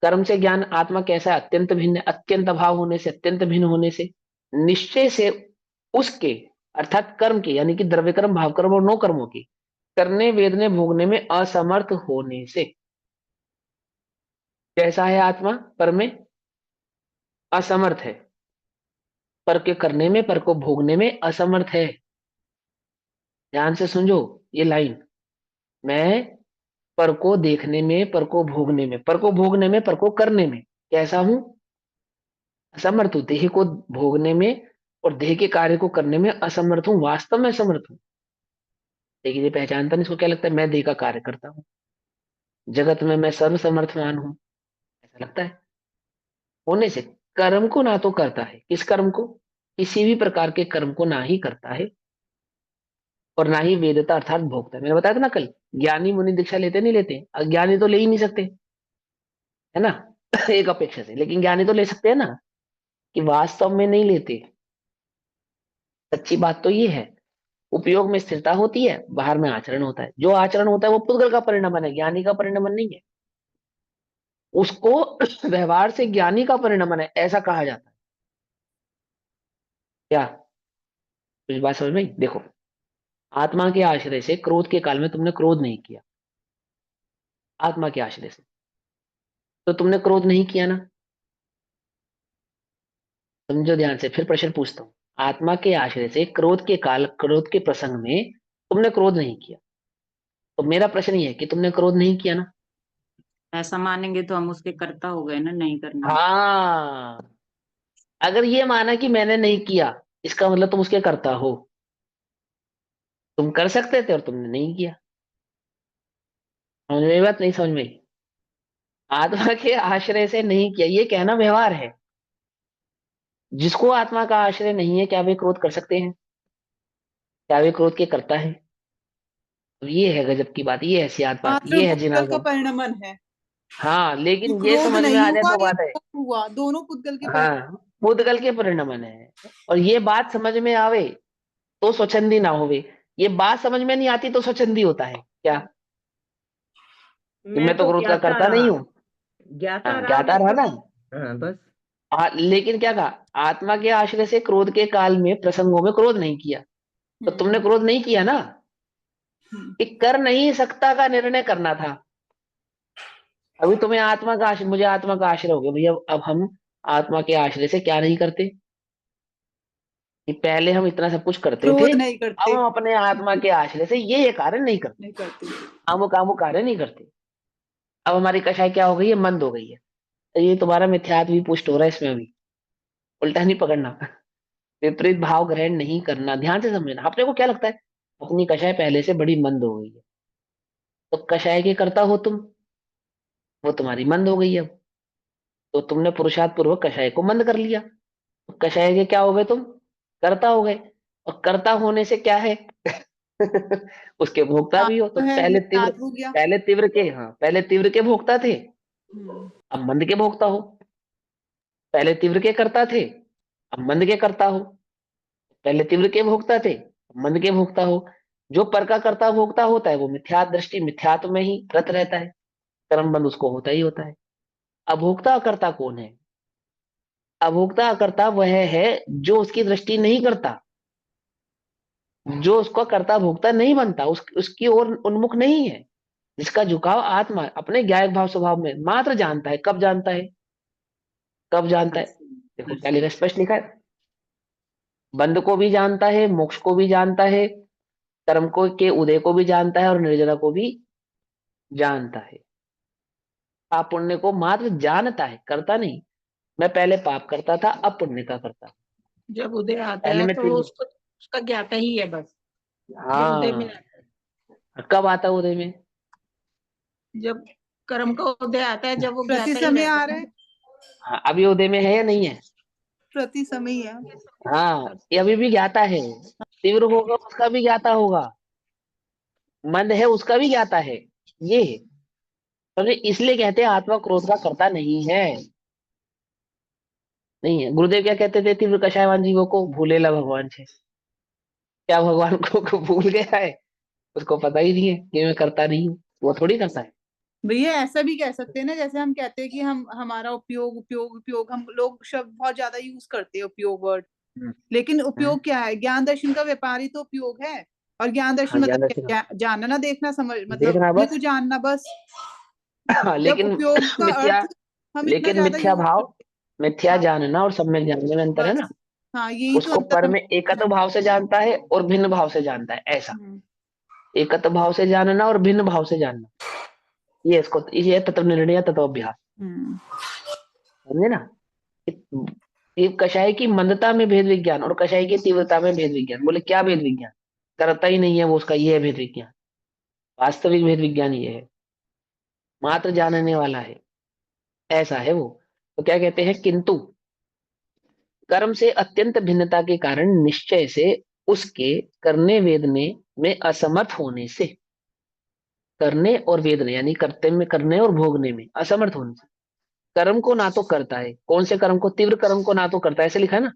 कर्म से ज्ञान आत्मा कैसा है, अत्यंत भिन्न, अत्यंत अभाव होने से, अत्यंत भिन्न होने से, निश्चय से उसके, अर्थात कर्म के, यानी कि द्रव्य कर्म, भाव कर्म और नो कर्मों के करने, वेदने, भोगने में असमर्थ होने से, कैसा है आत्मा? पर में असमर्थ है, पर के करने में, पर को भोगने में असमर्थ है। ध्यान से समझो ये लाइन। मैं पर को देखने में, पर को भोगने में, पर को भोगने में, पर को करने में कैसा हूं? असमर्थ हूं। देह को भोगने में और देह के कार्य को करने में असमर्थ हूं, वास्तव में असमर्थ हूं। लेकिन ये पहचानता नहीं, इसको क्या लगता है मैं देह का कार्य करता हूँ, जगत में मैं सर्वसमर्थवान हूं, ऐसा लगता है। होने से कर्म को ना तो करता है, किस कर्म को? किसी भी प्रकार के कर्म को ना ही करता है, और ना ही वेदता अर्थात भोगता है। मैंने बताया था ना कल, ज्ञानी मुनि दीक्षा लेते नहीं लेते? अज्ञानी तो ले ही नहीं सकते, है ना? एक अपेक्षा से, लेकिन ज्ञानी तो ले सकते हैं ना, कि वास्तव में नहीं लेते। सच्ची बात तो ये है, उपयोग में स्थिरता होती है, बाहर में आचरण होता है। जो आचरण होता है वो पुद्गल का परिणाम है, ज्ञानी का परिणाम नहीं है। उसको व्यवहार से ज्ञानी का परिणाम है ऐसा कहा जाता है। क्या कुछ बात समझ में आई? देखो, आत्मा के आश्रय से क्रोध के काल में तुमने क्रोध नहीं किया, आत्मा के आश्रय से, तो तुमने क्रोध नहीं किया ना। समझो ध्यान से, फिर प्रश्न पूछता हूँ। आत्मा के आश्रय से क्रोध के काल, क्रोध के प्रसंग में तुमने क्रोध नहीं किया, तो मेरा प्रश्न ये है कि तुमने क्रोध नहीं किया ना। ऐसा मानेंगे तो हम उसके कर्ता हो गए ना, नहीं करने में। हाँ, अगर ये माना कि मैंने नहीं किया, इसका मतलब तुम उसके कर्ता हो। तुम कर सकते थे और तुमने नहीं किया। समझ में आई बात? नहीं समझ में आई? आत्मा के आश्रय से नहीं किया ये कहना व्यवहार है। जिसको आत्मा का आश्रय नहीं है, क्या वे क्रोध कर सकते हैं? क्या वे क्रोध के कर्ता है? तो ये है गजब की बात, ये है सियात बात, मात्र ये है पुद्गल का जिनागम। परिणमन है हाँ, कि लेकिन ये क्रोध समझ में नहीं आ जाए हुआ तो या बात है। क्रोध हुआ, दोनों पुद्गल के परिणमन। हाँ, मुदगल के परिणमन है। और ये बात समझ में आवे तो स्वच्छंदी ना होवे। ये बात समझ में नहीं आती तो स्वच्छंदी होता है क्या? कि मैं मैं तो तो क्रोध का ज्ञाता करता नहीं रहा, हूँ। ज्ञाता हाँ, रहा ज्ञाता मैं रहा तो। ना। हाँ बस। लेकिन क्या कहा? आत्मा के आश्रय से क्रोध के काल में, प्रसंगों में क्रोध नहीं किया। तो तुमने क्रोध नहीं किया ना, हम्म। कि कर नहीं सकता का निर्णय करना था। अभी तुम्हें आत्मा का आश्रय, मुझे आत्मा का आश्रय हो गया भैया, अब हम आत्मा के आश्रय से क्या नहीं करते? कि पहले हम इतना सब कुछ करते थे, क्रोध नहीं अब करते, हम अपने आत्मा के आश्रय से ये कार्य नहीं करते, नहीं करते। अमुक अमुक कार्य नहीं करते। अब हमारी कषाय क्या हो गई है? मंद हो गई है। तो ये तुम्हारा मिथ्यात्व भी पुष्ट हो रहा है इसमें भी। उल्टा नहीं पकड़ना, विपरीत भाव ग्रहण नहीं करना। ध्यान से समझना। अपने को क्या लगता है अपनी कषाय पहले से बड़ी मंद हो गई है, तो कषाय के कर्ता हो तुम, वो तुम्हारी मंद हो गई है अब। तो तुमने पुरुषार्थ पूर्वक कषाय को मंद कर लिया, तो कषाय के क्या हो गए तुम? कर्ता हो गए। और कर्ता होने से क्या है? उसके भोक्ता भी हो। तो तो है, मिथ्यात्व हो गया। पहले तीव्र के, हाँ, पहले तीव्र के भोक्ता थे, हम्म। अब मंद के भोक्ता हो। पहले तीव्र के कर्ता थे, अब मंद के कर्ता हो। पहले तीव्र के भोक्ता थे, अब मंद के भोक्ता हो। जो पर का कर्ता भोक्ता होता है वो मिथ्यात्व दृष्टि, मिथ्यात्व में ही रत रहता है, कर्म बंध उसको होता ही होता है। अभोक्ता कर्ता कौन है? अभोक्ता कर्ता वह है जो उसकी दृष्टि नहीं करता, जो उसका कर्ता भोक्ता नहीं बनता, उसकी ओर उन्मुख नहीं है, जिसका झुकाव आत्मा अपने ज्ञायक भाव स्वभाव में मात्र जानता है। कब जानता है? कब जानता है? देखो क्या लिखा है, स्पष्ट लिखा है। बंध को भी जानता है, मोक्ष को भी जानता है, कर्म को के उदय को भी जानता है, और निर्जरा को भी जानता है। पाप पुण्य को मात्र जानता है, करता नहीं। मैं पहले पाप करता था, अब पुण्य का करता हूं। जब उदय आता पहले है मैं तो तीव्र, उसको उसका ज्ञाता ही है बस। जब उदय में हाँ, आता कब आता है उदय में? है, जब कर्म का उदय आता है, जब वो प्रति ज्ञाता ही समय रहता आ है रहा ना। है, हाँ, अभी उदय में है या नहीं है? प्रति समय ही है। हाँ, ये अभी भी ज्ञाता है। तीव्र होगा उसका भी ज्ञाता होगा, मंद है उसका भी ज्ञाता है। ये है। तो इसलिए कहते हैं आत्मा क्रोध का करता नहीं है। नहीं है। गुरुदेव क्या कहते थे तीव्र कषायवान जीवों को? भूलेला भगवान छे। क्या भगवान को भूल गया है? उसको पता ही नहीं है कि मैं करता नहीं हूँ, वो थोड़ी करता है। भैया ऐसा भी कह सकते हैं ना, जैसे हम कहते हैं कि हम हमारा उपयोग उपयोग उपयोग, हम लोग शब्द बहुत ज्यादा यूज करते हैं उपयोग वर्ड, हम्म, लेकिन हम्म। उपयोग क्या है? ज्ञान दर्शन का व्यापार ही तो उपयोग है। और ज्ञान हाँ, दर्शन मतलब ज्ञान दर्शन क्या? जानना, देखना, समझ, मतलब देखना अपने बस। को जानना बस। हाँ, जब लेकिन उपयोग का मिथ्या, अर्थ हम इतना लेकिन ज्यादा मिथ्या यूज भाव, करते मिथ्या हैं। हाँ जानना और सम्यक जानने में अंतर है बस, ना। हाँ यही तो उसको अंतर पर हम। में एकत्व भाव से जानता है और भिन्न भाव से जानता है, ऐसा। हम्म, एकत्व भाव से जानना और भिन्न भाव से जानना, ये तत्व निर्णय तत्व अभ्यास, हम्म, समझे ना। ये कषाय की मंदता में भेद विज्ञान और कषाय की तीव्रता में भेद विज्ञान। बोले क्या भेद विज्ञान? करता ही नहीं है वो उसका, ये है भेद विज्ञान। वास्तविक भेद विज्ञान ये है, मात्र जानने वाला है, ऐसा है वो। तो क्या कहते हैं, किंतु कर्म से अत्यंत भिन्नता के कारण निश्चय से उसके करने वेदने में असमर्थ होने से, करने और वेदने यानी करते में, करने और भोगने में असमर्थ होने से, कर्म को ना तो करता है, कौन से कर्म को, तीव्र कर्म को ना तो करता है, ऐसे लिखा है ना,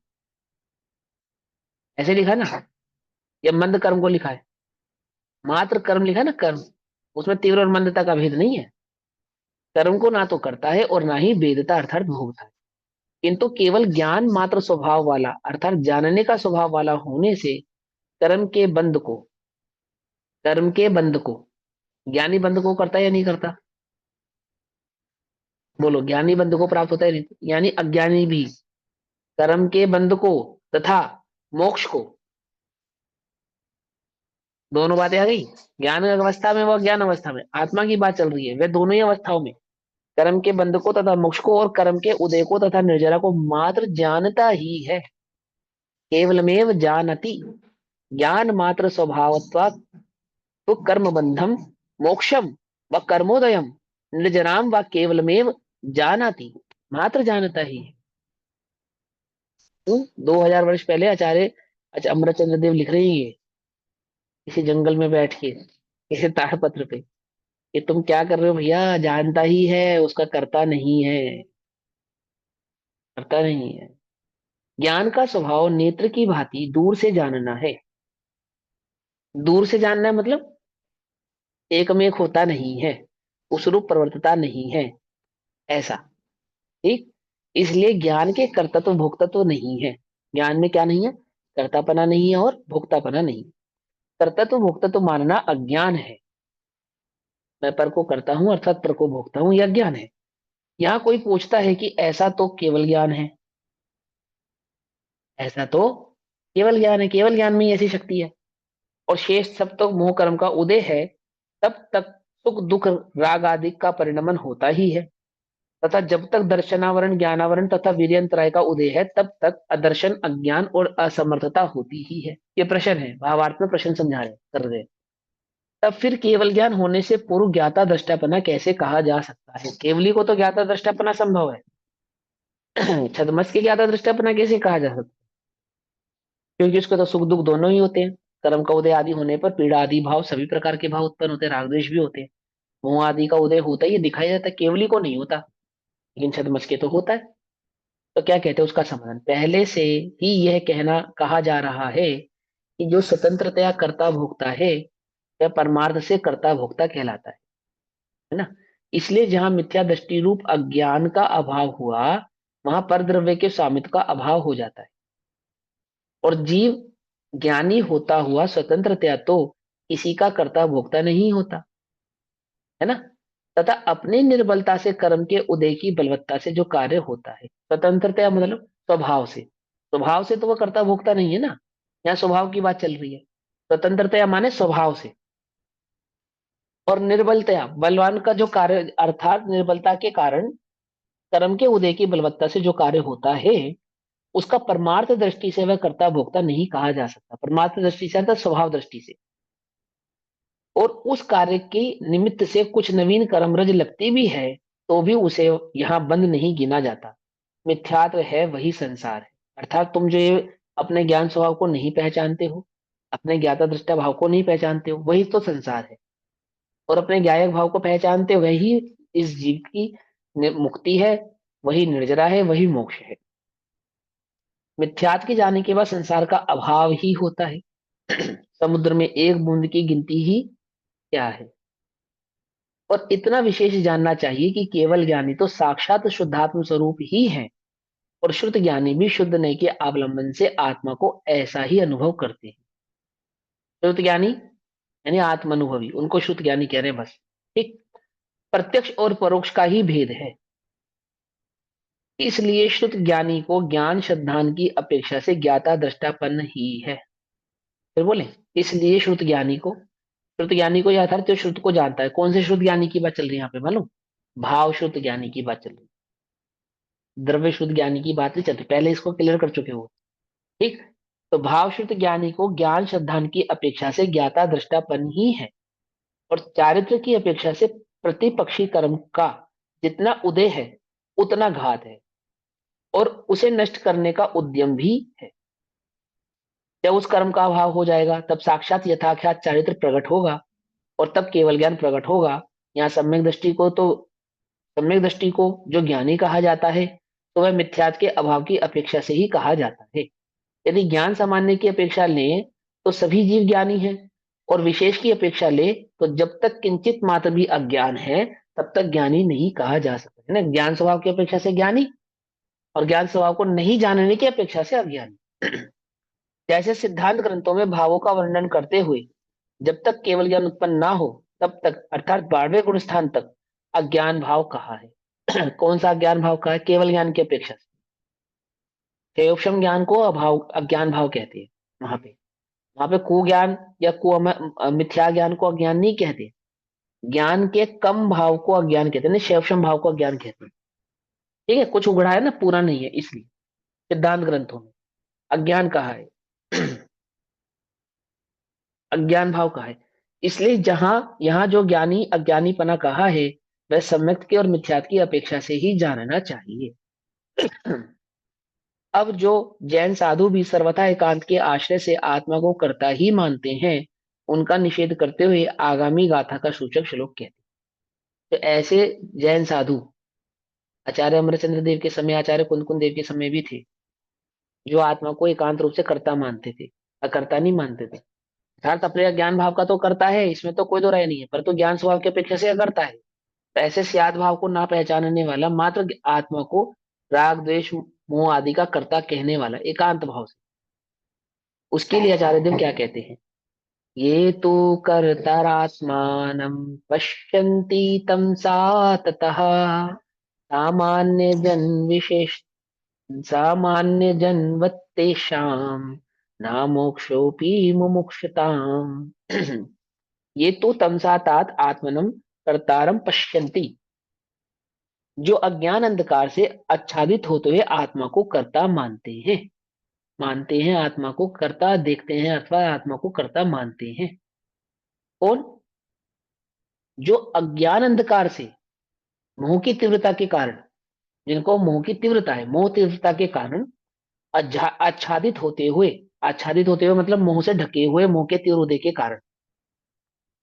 ऐसे लिखा है ना, या मंद कर्म को लिखा है, मात्र कर्म लिखा है ना, कर्म, उसमें तीव्र और मंदता का भेद नहीं है। कर्म को ना तो करता है और ना ही वेदता अर्थात भोगता है, किंतु केवल ज्ञान मात्र स्वभाव वाला अर्थात जानने का स्वभाव वाला होने से कर्म के बंध को, कर्म के बंध को, ज्ञानी बंध को करता है या नहीं करता? बोलो, ज्ञानी बंध को प्राप्त होता है नहीं? यानी अज्ञानी भी कर्म के बंध को तथा मोक्ष को, दोनों बातें आ गई। ज्ञान अवस्था में व ज्ञान अवस्था में, आत्मा की बात चल रही है, वे दोनों ही अवस्थाओं में कर्म के बंध को तथा मोक्ष को और कर्म के उदय को तथा निर्जरा को मात्र जानता ही है। केवलमेव जानति, ज्ञान मात्र स्वभावत्वात् तो कर्म बंधम मोक्षम व कर्मोदयम निर्जराम व केवलमेव जानाति, मात्र जानता ही है। 2000 वर्ष पहले आचार्य अमृतचंद्र देव लिख रहे हैं ये, किसी जंगल में बैठ के, किसी ताड़पत्र पे, कि तुम क्या कर रहे हो भैया, जानता ही है, उसका करता नहीं है, करता नहीं है। ज्ञान का स्वभाव नेत्र की भांति दूर से जानना है। दूर से जानना है मतलब एक में एक होता नहीं है, उस रूप प्रवर्तता नहीं है, ऐसा। ठीक, इसलिए ज्ञान के कर्तत्व भोक्तत्व नहीं है। ज्ञान में क्या नहीं है? कर्तापना नहीं है और भोक्तापना नहीं। कर्तत्व भोक्तत्व मानना अज्ञान है। मैं पर को करता हूं अर्थात पर को भोगता हूं, यह ज्ञान है। यहाँ कोई पूछता है कि ऐसा तो केवल ज्ञान है, ऐसा तो केवल ज्ञान है, केवल ज्ञान में ही ऐसी शक्ति है, और शेष सब तो मोह कर्म का उदय है, तब तक सुख दुख राग आदि का परिणमन होता ही है, तथा जब तक दर्शनावरण ज्ञानावरण तथा वीर्यंतराय का उदय है तब तक अदर्शन अज्ञान और असमर्थता होती ही है। ये प्रश्न है, भावार्थ में प्रश्न समझा रहे कर रहे। तब फिर केवल ज्ञान होने से पूर्व ज्ञाता दृष्टापना कैसे कहा जा सकता है? केवली को तो ज्ञाता दृष्टापना संभव है, छदमस के ज्ञाता दृष्टापना कैसे कहा जा सकता है? क्योंकि उसको तो सुख दुख दोनों ही होते हैं। कर्म का उदय आदि होने पर पीड़ा आदि भाव, सभी प्रकार के भाव उत्पन्न होते हैं, राग द्वेष भी होते हैं, मोह आदि का उदय होता ही दिखाई देता है, केवली को नहीं होता, लेकिन छदमस के तो होता है। तो क्या कहते हैं उसका समाधान? पहले से ही यह कहना कहा जा रहा है कि जो स्वतंत्रतया कर्ता भोक्ता है वह परमार्थ से कर्ता भोक्ता कहलाता है ना। इसलिए जहां मिथ्या दृष्टि रूप अज्ञान का अभाव हुआ, वहां पर द्रव्य के स्वामित्व का अभाव हो जाता है, और जीव ज्ञानी होता हुआ स्वतंत्रतया तो किसी का कर्ता भोक्ता नहीं होता, है ना। तथा अपनी निर्बलता से कर्म के उदय की बलवत्ता से जो कार्य होता है, स्वतंत्रता मतलब स्वभाव से, स्वभाव से तो वह कर्ता भोक्ता नहीं है ना, यहाँ स्वभाव की बात चल रही है। स्वतंत्रता माने स्वभाव से, और निर्बलता बलवान का जो कार्य अर्थात निर्बलता के कारण कर्म के उदय की बलवत्ता से जो कार्य होता है, उसका परमार्थ दृष्टि से वह कर्ता भोक्ता नहीं कहा जा सकता। परमार्थ दृष्टि से अर्थात स्वभाव दृष्टि से, और उस कार्य के निमित्त से कुछ नवीन कर्मरज लगती भी है तो भी उसे यहाँ बंद नहीं गिना जाता। मिथ्यात्व है वही संसार है। अर्थात तुम जो ये अपने ज्ञान स्वभाव को नहीं पहचानते हो, अपने ज्ञाता दृष्टा भाव को नहीं पहचानते हो, वही तो संसार है, और अपने ज्ञायक भाव को पहचानते हो, वही इस जीव की मुक्ति है, वही निर्जरा है, वही मोक्ष है। मिथ्यात्व के जाने के बाद संसार का अभाव ही होता है। समुद्र में एक बूंद की गिनती ही क्या है। और इतना विशेष जानना चाहिए कि केवल ज्ञानी तो साक्षात शुद्धात्म स्वरूप ही है, और शुद्ध ज्ञानी भी शुद्ध नहीं के अवलंबन से आत्मा को ऐसा ही अनुभव करते हैं। शुद्ध ज्ञानी यानी आत्म अनुभवी, उनको शुद्ध ज्ञानी कह रहे हैं बस। ठीक, प्रत्यक्ष और परोक्ष का ही भेद है। इसलिए श्रुत ज्ञानी को ज्ञान श्रद्धान की अपेक्षा से ज्ञाता दृष्टापन्न ही है। फिर बोले, इसलिए श्रुत ज्ञानी को यह था जो श्रुत को जानता है। कौन से श्रुत ज्ञानी की बात चल रही है यहाँ पे मालूम? भाव श्रुत ज्ञानी की बात चल रही है, द्रव्य श्रुत ज्ञानी की बात नहीं चल रही, पहले इसको क्लियर कर चुके हो। ठीक। तो भाव श्रुत ज्ञानी को ज्ञान श्रद्धान की अपेक्षा से ज्ञाता दृष्टापन्न ही है, और चारित्र की अपेक्षा से प्रतिपक्षी कर्म का जितना उदय है उतना घात है, और उसे नष्ट करने का उद्यम भी है। जब उस कर्म का अभाव हो जाएगा तब साक्षात यथाख्यात चारित्र प्रकट होगा, और तब केवल ज्ञान प्रकट होगा। यहाँ सम्यक दृष्टि को जो ज्ञानी कहा जाता है, तो वह मिथ्यात्व के अभाव की अपेक्षा से ही कहा जाता है। यदि ज्ञान सामान्य की अपेक्षा लें तो सभी जीव ज्ञानी हैं, और विशेष की अपेक्षा ले तो जब तक किंचित मात्र भी अज्ञान है तब तक ज्ञानी नहीं कहा जा सकता है ना। ज्ञान स्वभाव की अपेक्षा से ज्ञानी, और ज्ञान स्वभाव को नहीं जानने की अपेक्षा से अज्ञानी। जैसे सिद्धांत ग्रंथों में भावों का वर्णन करते हुए जब तक केवल ज्ञान उत्पन्न ना हो तब तक, अर्थात 12वें गुण स्थान तक अज्ञान भाव कहा है। कौन सा अज्ञान भाव कहा है? केवल ज्ञान की अपेक्षा से। उपशम ज्ञान को अभाव अज्ञान भाव कहते हैं। वहां पे कुज्ञान या मिथ्या ज्ञान को अज्ञान नहीं कहते। ज्ञान के कम भाव को अज्ञान कहते हैं, शेवशम भाव को अज्ञान कहते हैं। ठीक है, कुछ उगड़ा है ना, पूरा नहीं है, इसलिए सिद्धांत ग्रंथों में अज्ञान कहा है। अज्ञान भाव कहा है। इसलिए जहां यहाँ जो ज्ञानी अज्ञानीपना कहा है वह सम्यक की और मिथ्यात्व की अपेक्षा से ही जानना चाहिए। अब जो जैन साधु भी सर्वथा एकांत के आश्रय से आत्मा को कर्ता ही मानते हैं, उनका निषेध करते हुए आगामी गाथा का सूचक श्लोक कहते हैं। तो ऐसे जैन साधु आचार्य अमरचंद्र देव के समय, आचार्य कुंदकुन देव के समय भी थे, जो आत्मा को एकांत रूप से कर्ता मानते थे, अकर्ता नहीं मानते थे। अर्थात अपने ज्ञान भाव का तो करता है, इसमें तो कोई दो राय नहीं है, पर तो ज्ञान स्वभाव की अपेक्षा से अकर्ता है। तो ऐसे स्याद भाव को ना पहचानने वाला, मात्र आत्मा को राग द्वेष मोह आदि का कर्ता कहने वाला एकांत भाव से, उसके लिए आचार्य देव क्या कहते हैं? ये तो कर्तारात्मानं पश्यन्ति तमसा ततः सामान्य जन विशेष सामान्य जनवत्तेषां ना मोक्षोपि मुमुक्षताम्। ये तो तमसा तात आत्मनं कर्तारम पश्यन्ति, जो अज्ञान अंधकार से आच्छादित होते हुए आत्मा को कर्ता मानते हैं आत्मा को कर्ता देखते हैं, अथवा आत्मा को कर्ता मानते हैं। कौन? जो अज्ञान अंधकार से, मोह की तीव्रता के कारण, जिनको मोह की तीव्रता है, मोह तीव्रता के कारण आच्छादित होते हुए मतलब मोह से ढके हुए, मोह के तीव्र उदय के कारण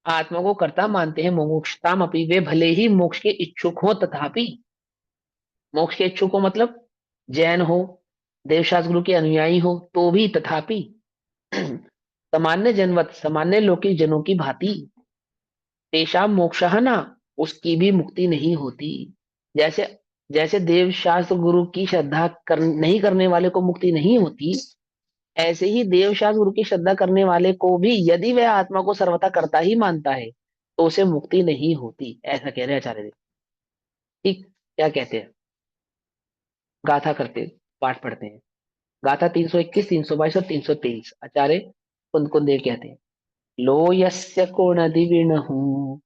आत्मा को कर्ता मानते हैं। मोक्षताम अपि, वे भले ही मोक्ष के इच्छुक हो तथापि, मोक्ष के इच्छुक हो मतलब जैन हो, देवशास्त्र गुरु के अनुयायी हो, तो भी तथापि सामान्य जनवत, सामान्य लौकिक जनों की भांति तेषाम मोक्षः न, उसकी भी मुक्ति नहीं होती। जैसे जैसे देव शास्त्र गुरु की श्रद्धा नहीं करने वाले को मुक्ति नहीं होती, ऐसे ही देव शास्त्र गुरु की श्रद्धा करने वाले को भी यदि वह आत्मा को सर्वथा करता ही मानता है तो उसे मुक्ति नहीं होती, ऐसा कह रहे हैं आचार्य देव। ठीक, क्या कहते हैं? गाथा करते, पाठ पढ़ते हैं। गाथा 321, 322 और 323। आचार्य कुंद देव कहते हैं, लो यस्य कोणदिविणहु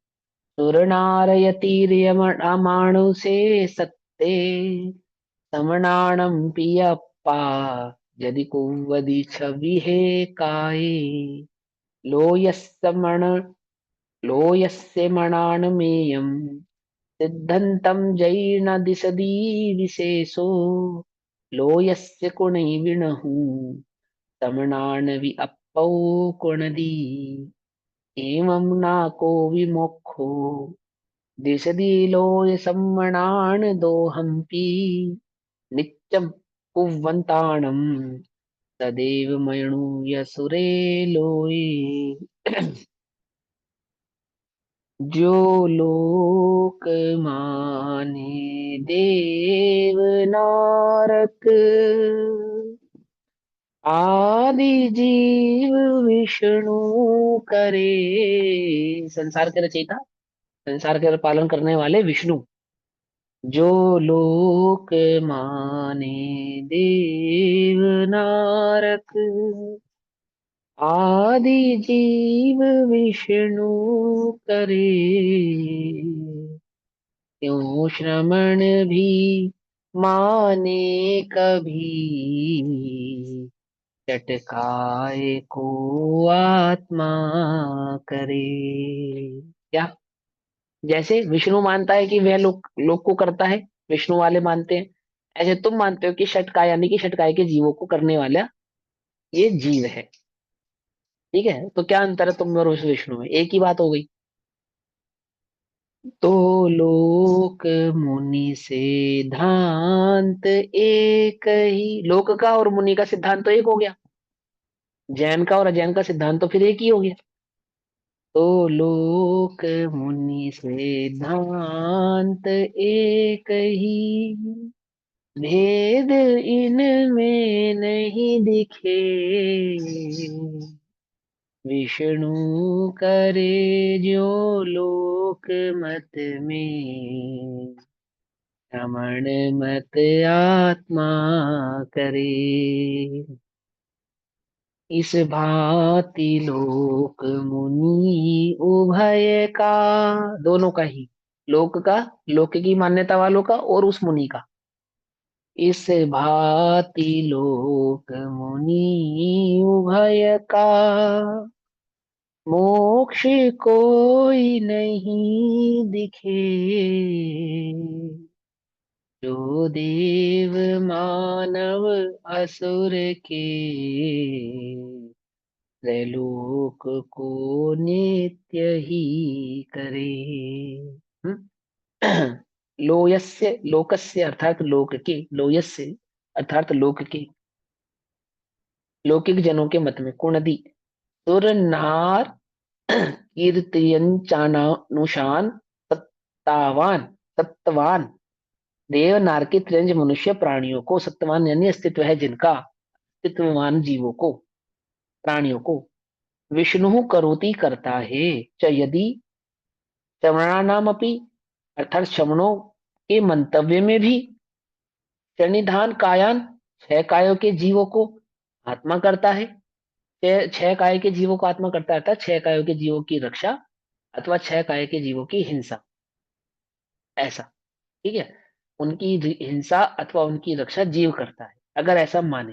सुरनारयतिर्यमाणुषे सत्ते समणाणं पियप्पा यदि कुवदि छविहे काये लो यस्य मण लो यस्य मणानमेयं सिद्धन्तं जैन दिशदी विशेषो लो यस्य कुणैर्विणः समणानवि अपौ कुणदी एवं नाको विमोक्षो दिशदि लोय सम्मणान दोहंपि नित्यं कुव्वन्ताणं तदेव मयणूय सुरे लोये। जो लोक माने देव नारक आदि जीव विष्णु करे, संसार के रचयिता, संसार के पालन करने वाले विष्णु, जो लोक माने देव नारक, आदि जीव विष्णु करे, क्यों श्रमण भी माने कभी, चटकाए को आत्मा करे। क्या? जैसे विष्णु मानता है कि वह लोक को करता है, विष्णु वाले मानते हैं, ऐसे तुम मानते हो कि षटकाय यानी कि षटकाय के जीवों को करने वाला ये जीव है। ठीक है, तो क्या अंतर है तुम में और उस विष्णु में? एक ही बात हो गई। तो लोक मुनि सिद्धांत एक ही, लोक का और मुनि का सिद्धांत तो एक हो गया, जैन का और अजैन का सिद्धांत तो फिर एक ही हो गया। तो लोक मुनि सिद्धांत एक ही, भेद इनमें नहीं दिखे, विष्णु करे जो लोक मत में, रमण मत आत्मा करे। इस भांति लोक मुनि उभय का, दोनों का ही, लोक का, लोक की मान्यता वालों का और उस मुनि का, इस भांति लोक मुनि उभय का, मोक्ष कोई नहीं दिखे, जो देव मानव असुर के, त्रैलोक को नित्य ही करे। हम्म? लोयस्य, लोकस्य अर्थात लोक के, लोयस्य अर्थात लोक के, लौकिक जनों के मत में, कुणदी सुर नार कीर्तयंचानुशान सत्तावान, सत्तवान देव नार के त्रियंज मनुष्य प्राणियों को, सत्तवान यानी अस्तित्व है जिनका, अस्तित्ववान जीवों को, प्राणियों को, विष्णु करोति करता है, च यदि श्रवणानाम अपि अर्थात श्रवणों के मंतव्य में भी, शनिधान कायान छह कायों के जीवों को आत्मा करता है, छह काय के जीवों को आत्मा करता रहता है, छह कायों के जीवों की रक्षा अथवा छह काय के जीवों की हिंसा, ऐसा। ठीक है, उनकी हिंसा अथवा उनकी रक्षा जीव करता है, अगर ऐसा माने,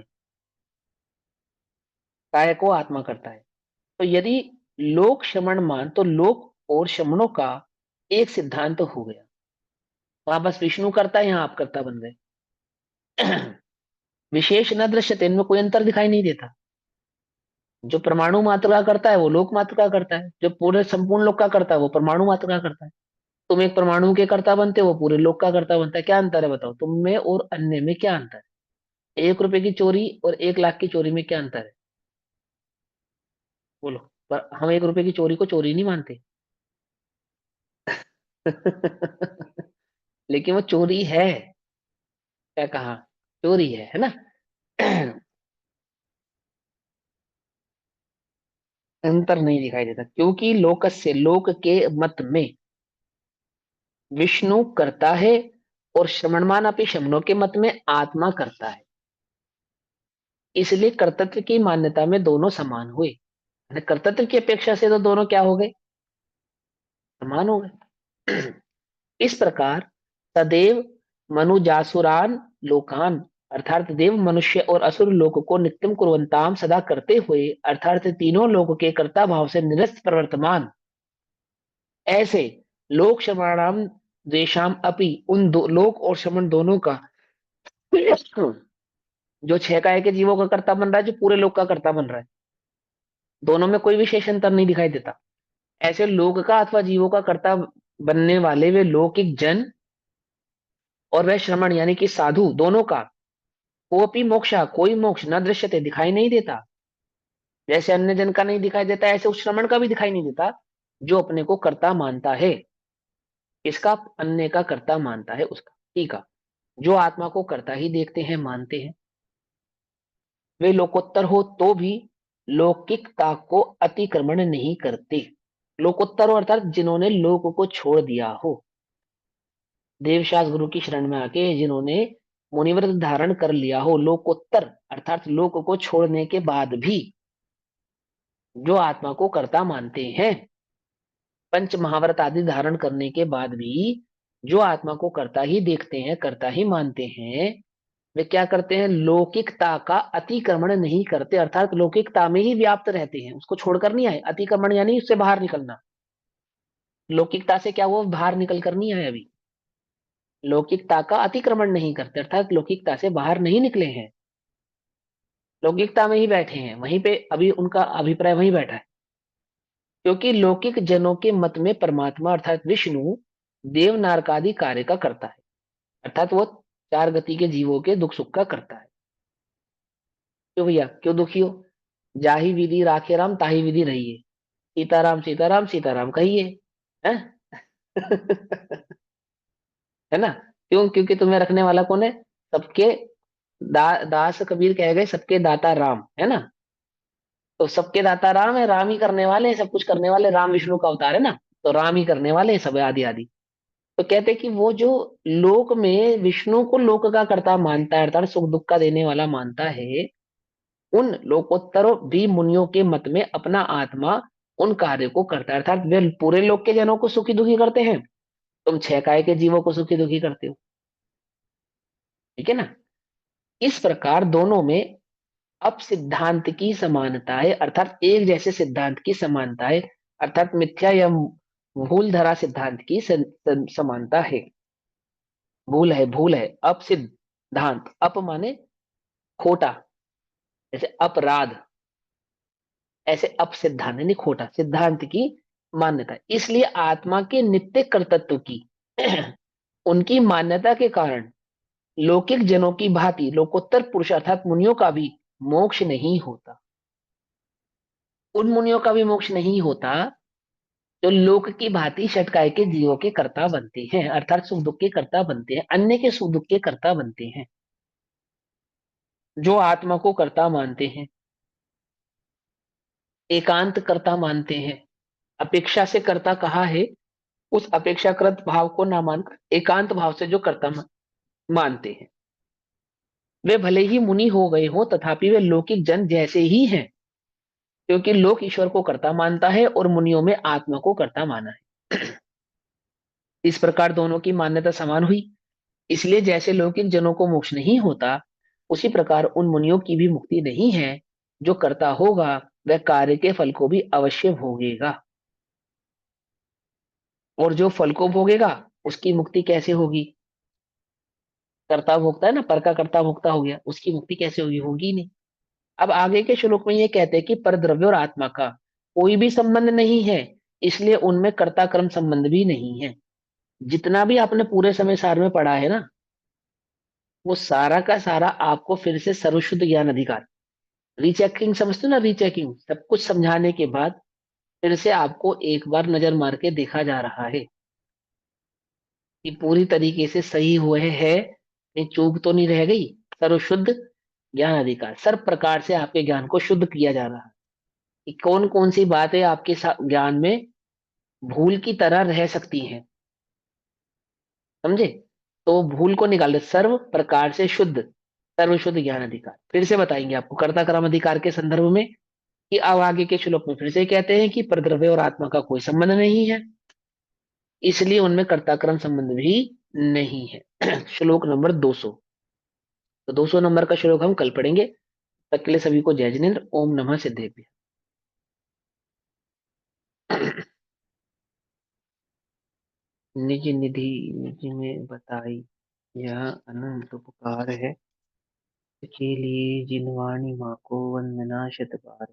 काय को आत्मा करता है। तो यदि लोक श्रमण मान, तो लोक और श्रमणों का एक सिद्धांत हो गया, वहां बस विष्णु करता है, यहाँ आप करता बन गए। विशेष न दृश्यते, इनमें कोई अंतर दिखाई नहीं देता। जो परमाणु मात्र का करता है वो लोक मात्र का करता है, जो पूरे संपूर्ण लोक का करता है वो परमाणु मात्र का करता है। तुम एक परमाणु के कर्ता बनते हो, वो पूरे लोक का कर्ता बनता है। क्या अंतर है बताओ, तुम में और अन्य में क्या अंतर है? 1 रुपए की चोरी और 1 लाख की चोरी में क्या अंतर है? बोलो। पर हम 1 रुपए की चोरी को चोरी नहीं मानते। लेकिन वो चोरी है। क्या कहा? चोरी है ना? अंतर नहीं दिखाई देता, क्योंकि लोकस्य, लोक के मत में विष्णु करता है, और श्रमणमान अपनी शमनों के मत में आत्मा करता है। इसलिए कर्तृत्व की मान्यता में दोनों समान हुए, यानी कर्तृत्व की अपेक्षा से तो दोनों क्या हो गए? समान हो गए। इस प्रकार सदैव मनुजासुरान लोकान, अर्थात देव मनुष्य और असुर लोक को नित्यम कुर्वंताम, सदा करते हुए, अर्थात तीनों लोक के कर्ता भाव से निरस्त प्रवर्तमान, ऐसे लोक श्रमणाम द्वेषाम अपि, उन दो लोक और श्रमण दोनों का, जो छह काय के जीवों का कर्ता बन रहा है, जो पूरे लोक का कर्ता बन रहा है, दोनों में कोई विशेष अंतर नहीं दिखाई देता। ऐसे लोक का अथवा जीवों का कर्ता बनने वाले वे लौकिक जन और वह श्रमण यानी कि साधु, दोनों का कोपी मोक्षा, कोई मोक्ष न दृश्यते, दिखाई नहीं देता। जैसे अन्य जन का नहीं दिखाई देता, ऐसे उस श्रमण का भी दिखाई नहीं देता, जो अपने को कर्ता मानता है। इसका अन्य का कर्ता मानता है उसका। ठीक है, जो आत्मा को कर्ता ही देखते हैं, मानते हैं, वे लोकोत्तर हो तो भी लौकिकता को अतिक्रमण नहीं करते। लोकोत्तर अर्थात जिन्होंने लोक को छोड़ दिया हो, देवशास गुरु की शरण में आके जिन्होंने मुनिव्रत धारण कर लिया हो, लोकोत्तर अर्थात लोक को छोड़ने के बाद भी जो आत्मा को कर्ता मानते हैं, पंच महाव्रत आदि धारण करने के बाद भी जो आत्मा को कर्ता ही देखते हैं, कर्ता ही मानते हैं, वे क्या करते हैं? लौकिकता का अतिक्रमण नहीं करते, अर्थात लौकिकता में ही व्याप्त रहते हैं, उसको छोड़कर नहीं आए। अतिक्रमण यानी उससे बाहर निकलना। लौकिकता से क्या वो बाहर निकल कर नहीं आए अभी, लौकिकता का अतिक्रमण नहीं करते, अर्थात लौकिकता से बाहर नहीं निकले हैं, लौकिकता में ही बैठे हैं, वहीं पे अभी उनका अभिप्राय वहीं बैठा है। क्योंकि लौकिक जनों के मत में परमात्मा अर्थात विष्णु देव नारकादि कार्य का करता है, अर्थात वो चार गति के जीवों के दुख सुख का करता है। क्यों भैया, क्यों दुखी हो? जाही विधि राखे राम ताही विधि रहिए, सीताराम सीताराम सीताराम कहिए, है? है ना? क्यों? क्योंकि तुम्हें रखने वाला कौन है? सबके दास कबीर कह गए सबके दाता राम, है ना? तो सबके दाता राम है, राम ही करने वाले हैं, सब कुछ करने वाले, राम विष्णु का अवतार है ना, तो राम ही करने वाले हैं सब, आदि आदि। तो कहते हैं कि वो जो लोक में विष्णु को लोक का कर्ता मानता है, अर्थात सुख दुख का देने वाला मानता है, उन लोकोत्तर भी मुनियों के मत में अपना आत्मा उन कार्य को करता है, अर्थात वे पूरे लोक के जनों को सुखी दुखी करते हैं, तुम छह काय के जीवों को सुखी दुखी करते हो। ठीक है ना? इस प्रकार दोनों में अप सिद्धांत की समानता है, अर्थात एक जैसे सिद्धांत की समानता है, अर्थात मिथ्या या भूल धरा सिद्धांत की समानता है। भूल है, अप सिद्धांत, अप माने खोटा, जैसे अपराध, ऐसे अप सिद्धांत यानी खोटा सिद्धांत की मान्यता। इसलिए आत्मा के नित्य कर्तृत्व की उनकी मान्यता के कारण लौकिक जनों की भांति लोकोत्तर पुरुष अर्थात मुनियों का भी मोक्ष नहीं होता। उन मुनियों का भी मोक्ष नहीं होता जो लोक की भांति षटकाय के जीवों के कर्ता बनते हैं, अर्थात सुख दुख के कर्ता बनते हैं, अन्य के सुख दुख के कर्ता बनते हैं। जो आत्मा को कर्ता मानते हैं, एकांत कर्ता मानते हैं, अपेक्षा से कर्ता कहा है, उस अपेक्षाकृत भाव को ना मानकर एकांत भाव से जो कर्ता मानते हैं, वे भले ही मुनि हो गए हो तथापि वे लौकिक जन जैसे ही हैं, क्योंकि लोक ईश्वर को कर्ता मानता है और मुनियों में आत्मा को कर्ता माना है। इस प्रकार दोनों की मान्यता समान हुई, इसलिए जैसे लौकिक जनों को मोक्ष नहीं होता, उसी प्रकार उन मुनियों की भी मुक्ति नहीं है। जो कर्ता होगा वह कार्य के फल को भी अवश्य भोगेगा, और जो फल को भोगेगा उसकी मुक्ति कैसे होगी? कर्ता भोगता है ना, पर का कर्ता भोगता हो गया, उसकी मुक्ति कैसे होगी? होगी नहीं। अब आगे के श्लोक में ये कहते हैं कि परद्रव्य और आत्मा का कोई भी संबंध नहीं है, इसलिए उनमें कर्ता कर्म संबंध भी नहीं है। जितना भी आपने पूरे समय सार में पढ़ा है ना, वो सारा का सारा आपको फिर से सर्वशुद्ध ज्ञान अधिकार, रीचेकिंग समझते हो ना, रीचेकिंग, सब कुछ समझाने के बाद फिर से आपको एक बार नजर मार के देखा जा रहा है कि पूरी तरीके से सही हुए है, कहीं चूक तो नहीं रह गई। सर्वशुद्ध ज्ञान अधिकार, सर्व प्रकार से आपके ज्ञान को शुद्ध किया जा रहा है कि कौन कौन सी बातें आपके ज्ञान में भूल की तरह रह सकती हैं, समझे? तो भूल को निकाल दे, सर्व प्रकार से शुद्ध, सर्वशुद्ध ज्ञान अधिकार। फिर से बताएंगे आपको कर्ता कर्म अधिकार के संदर्भ में, कि अब आगे के श्लोक में फिर से कहते हैं कि परद्रव्य और आत्मा का कोई संबंध नहीं है, इसलिए उनमें कर्ता कर्म संबंध भी नहीं है। श्लोक नंबर 200। तो 200 नंबर का श्लोक हम कल पढ़ेंगे। तक के लिए सभी को जय जिनेन्द्र, ओम नमः सिद्धेभ्य। निज निधि निज में बताई, यह अनंत उपकार है, के लिए जिनवाणी माँ को वंदना शत बार।